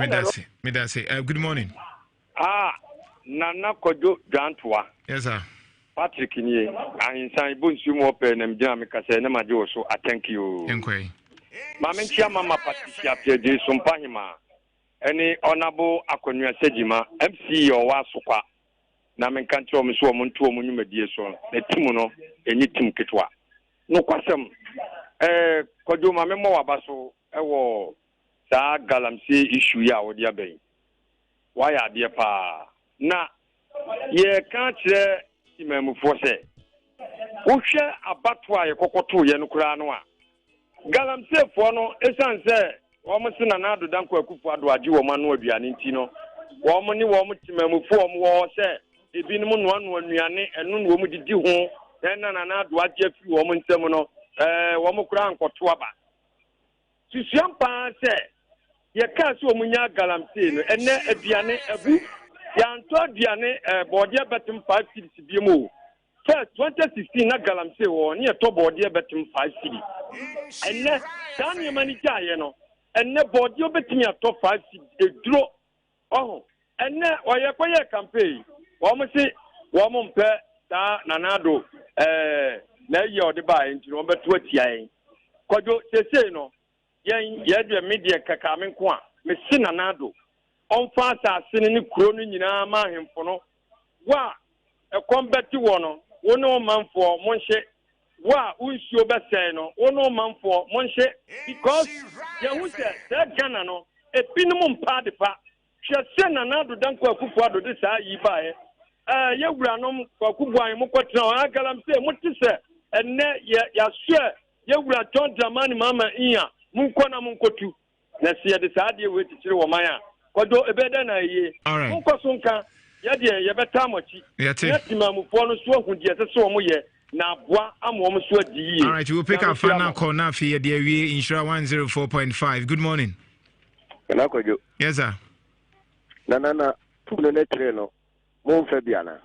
medase good morning nana kojo dwantwa yes sir Patrick nie ahinsan ibonsu mo pe na mjina mekase na maje wo so thank you enkwai mama ntia mama Patricia Pieje Sumpahima eni honorable Akonnwa Segima MC owa sokwa na menkanti o mso o monto o munwumadie so na timu no enyi tim ketwa no kwasem kojo mama mo wabaso ewo saa galamsey issue ya wodi abai waya de pa na ye kan kire imamufo se wo hwe abato a ye kokoto ye no kura no a galamsey fo no esanse wo mo sina na adoda nkwa akufu ado age wo manu aduane nti no wo mo ni wo mo timamufo wo mo wo se ebinim no anu anuane enu no wo mo didi ho na ado age afi wo mo nsem no wo mo kura nkoto aba sisiampa se ye ka so omunya galamsey no ene aduane abu ya nto aduane body betim 5 cities biemu first 2016 na galamsey wo ne to body betim 5 cities ene dan ye mani jaye no ene body betim ya to 5 cities eduro ene oye koye campaign wo mo si wo mo mpe ta nanado na ye odi ba enti no beto atia kojo sese no ye de media kaka me nko a me si nanado onfa asase ne kuro no nyina ma ahemfo no wa ekombeti wo no wo no manfo monhye wa unsuo besai no wo no manfo monhye because ye hu se Ghana no epinum mpa de pa hwe se nanado danko akufu ado de saa yi bae ye wura no kwakubu an mo kwetena galamsey mutise enne ya hwe ye wura John Dramani mama iya munko na munkotu na se de saa de we titire wo man a kodo ebeda na ye munko so nka ye de ye beta mochi ye timamufo no so hu de se so mo ye na boa amo mo so adi ye. All right, we will pick our final call now for ye de we Nhyira 104.5. Good morning. Na kojo. Yes sir. Na tuno ne treno mo fa biana.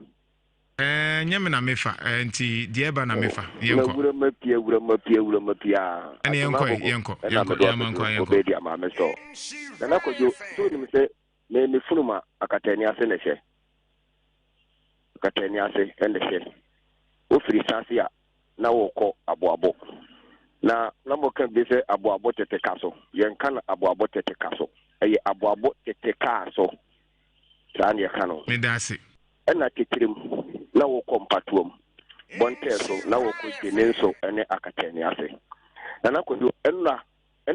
Nyame na mefa nti de eba na mefa yenko. Wura mapia. Ani yenko. Obedi ama meso. Na kojo so ni se me funuma akatani ase ne hye. Akatani ase ende hye. Ofiri sase a na woko aboabo. Na mo kan bi se aboabo tete kaso. Yenka na aboabo tete kaso. Eye aboabo tete kaso. Tani ya kano. Medasi. Ena titirim na woko mpatuom. Bonteso na woko jenenso ene akatani ase. Na kojo ena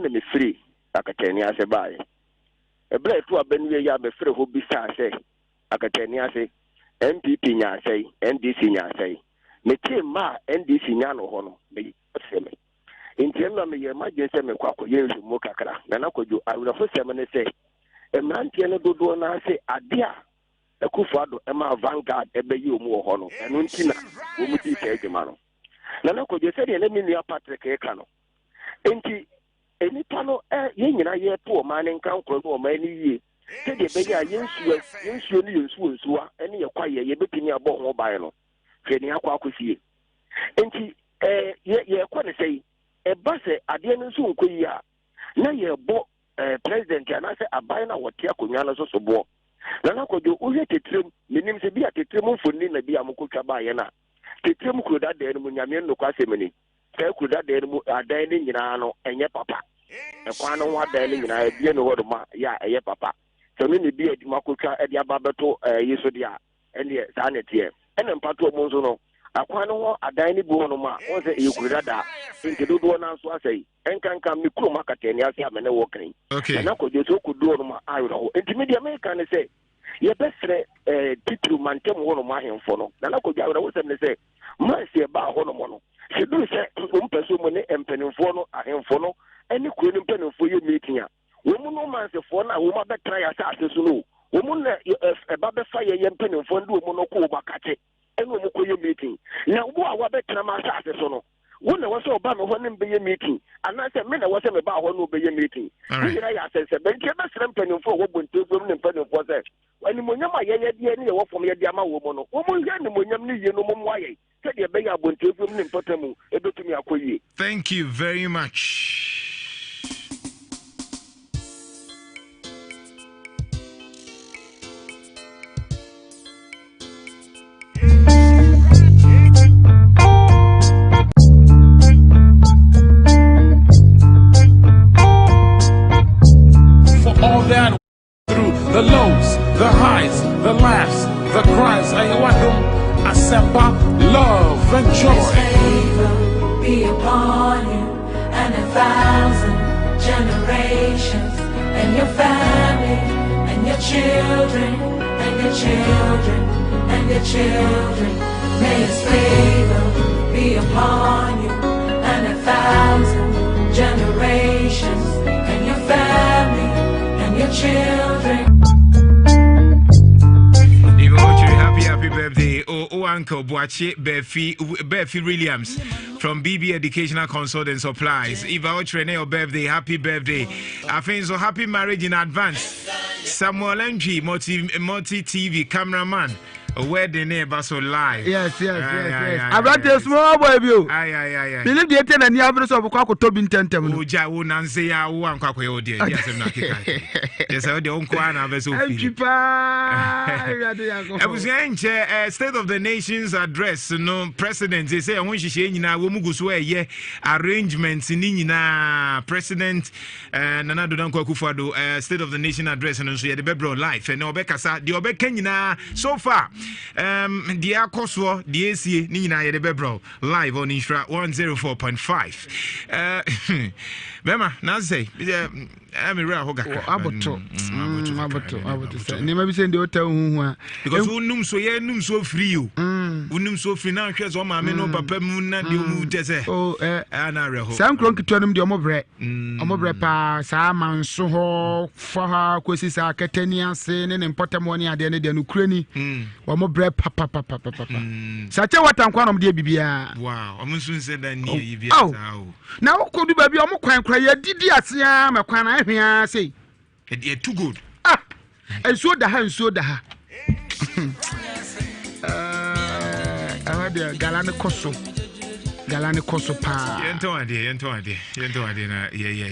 me free akatani ase bae. Ebra etu abenwe ya me free ho bisa ase akatani ase MPP nya ase NDC nya ase me tema NDC nya no ho no me seme intiem na me ye magense me kwako ye hwemo kakra na kojo awurafo seme ne se emrantie no dodo na ase ade a Akufo-Addo ema Vanguard ebeyi omu ho no enu ntina wo mu di ka ejema no na kojo se de na me nua Patrick eka no enti enipa no ye nyina ye to o man nkan kro no o man ni yie said the Baya Yensu, any acquire ye between your bone or by no. Training Aquacusi. And ye quite say, a basse at the end soon quia. Now ye bought President and I say a bina what Tiacunanas also bought. Nana could you only take trim, meaning to be at the trim for Nina Biamuka Bayana. The trim could add the Munyamin no Casemini. Fair could add the dining in Ano and your papa. A quano what dining in I didn't know what ya a papa. So many be at Makuka at Yababato, Yesodia, and the sanity. And then Pato Monzono. A quano a dining bonoma was a Ukurada. Into the one answer say, and can come Mikumaka and walking. Okay. And I could do no Iro. Intermediate American say, your best title mantem one of my infono. Then I could gather with them say, Mercy about Honomono. She do say, Persumone and Peninfono are infono, and you couldn't pen for your meeting. Woman no man's a phone, a woman that try assassins. Woman a babba fire and Peninfono monoco bacate. And we will meeting. Now, what about Tramasasono? When I was so bad, when be a meeting, and I said, men, I was about one will be a meeting. I said, but you must remember for what went to them and penny was that. When you know my DNA or from your Yama woman, woman, you know, why? Said your beggar went to them and put them able to me acquire. Thank you very much. All that through the lows, the highs, the laughs, the cries. I want them assemble love and joy. His favor be upon you and 1,000 generations, and your family, and your children, and your children, and your children. May His favor be upon you and 1,000 generations, and your family. Your children. Happy birthday, Uncle Boache Befi Williams from BB Educational Consult and Supplies. Eva Ochre, your birthday, happy birthday. I think so, happy marriage in advance. Samuel Ng, multi TV cameraman. Wedding neighbor so live. Yes. I brought a small boy view. Believe the attendant and the average of Quaco Tobin Tentem. Uja Nancy, I want Quaco dear. Yes, I'm not. Yes, I don't quite have a so. I was saying, State of the Nation's address, no precedent. They say, I want you to say, Womuguswe, arrangements in Nina, President Nana Dudanko Kufado, State of the Nation address, and so the Bebro life, and Obekasa, the Obekenya so far. The Akoswo, the AC, Nina Yedebebro, live on Nhyira 104.5. Bema, Naze, I'm a rare Hoga. Aboto. Never be saying the hotel because Unum so ye num so free. Unum so free now, because all my men no papa moon, the Mutese. Oh, Anna, some cronk to them the Omobre pa, Saman Soho, for her, Quasis Acatenia, saying and Potamoni at the end of the Ukraine. Omobre papa. Such a what I'm calling the Bibia. Wow, I'm soon said that near you. Now, could you be almost crying? Did you see my cry? I say, it's too good. And so the hand, so the ha. I had a Galana Cosso pa. Yento idea.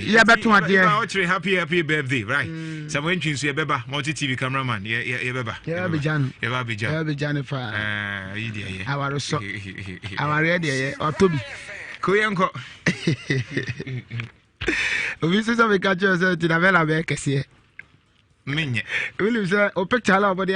Yeah, but to idea. Happy birthday, right? Some entrance, your beba, multi TV cameraman, beba. Yeah, Bijan. Our so our ready or Toby. Koyanko. We see some catchers to the Vela Beck. Will you say, O picture over the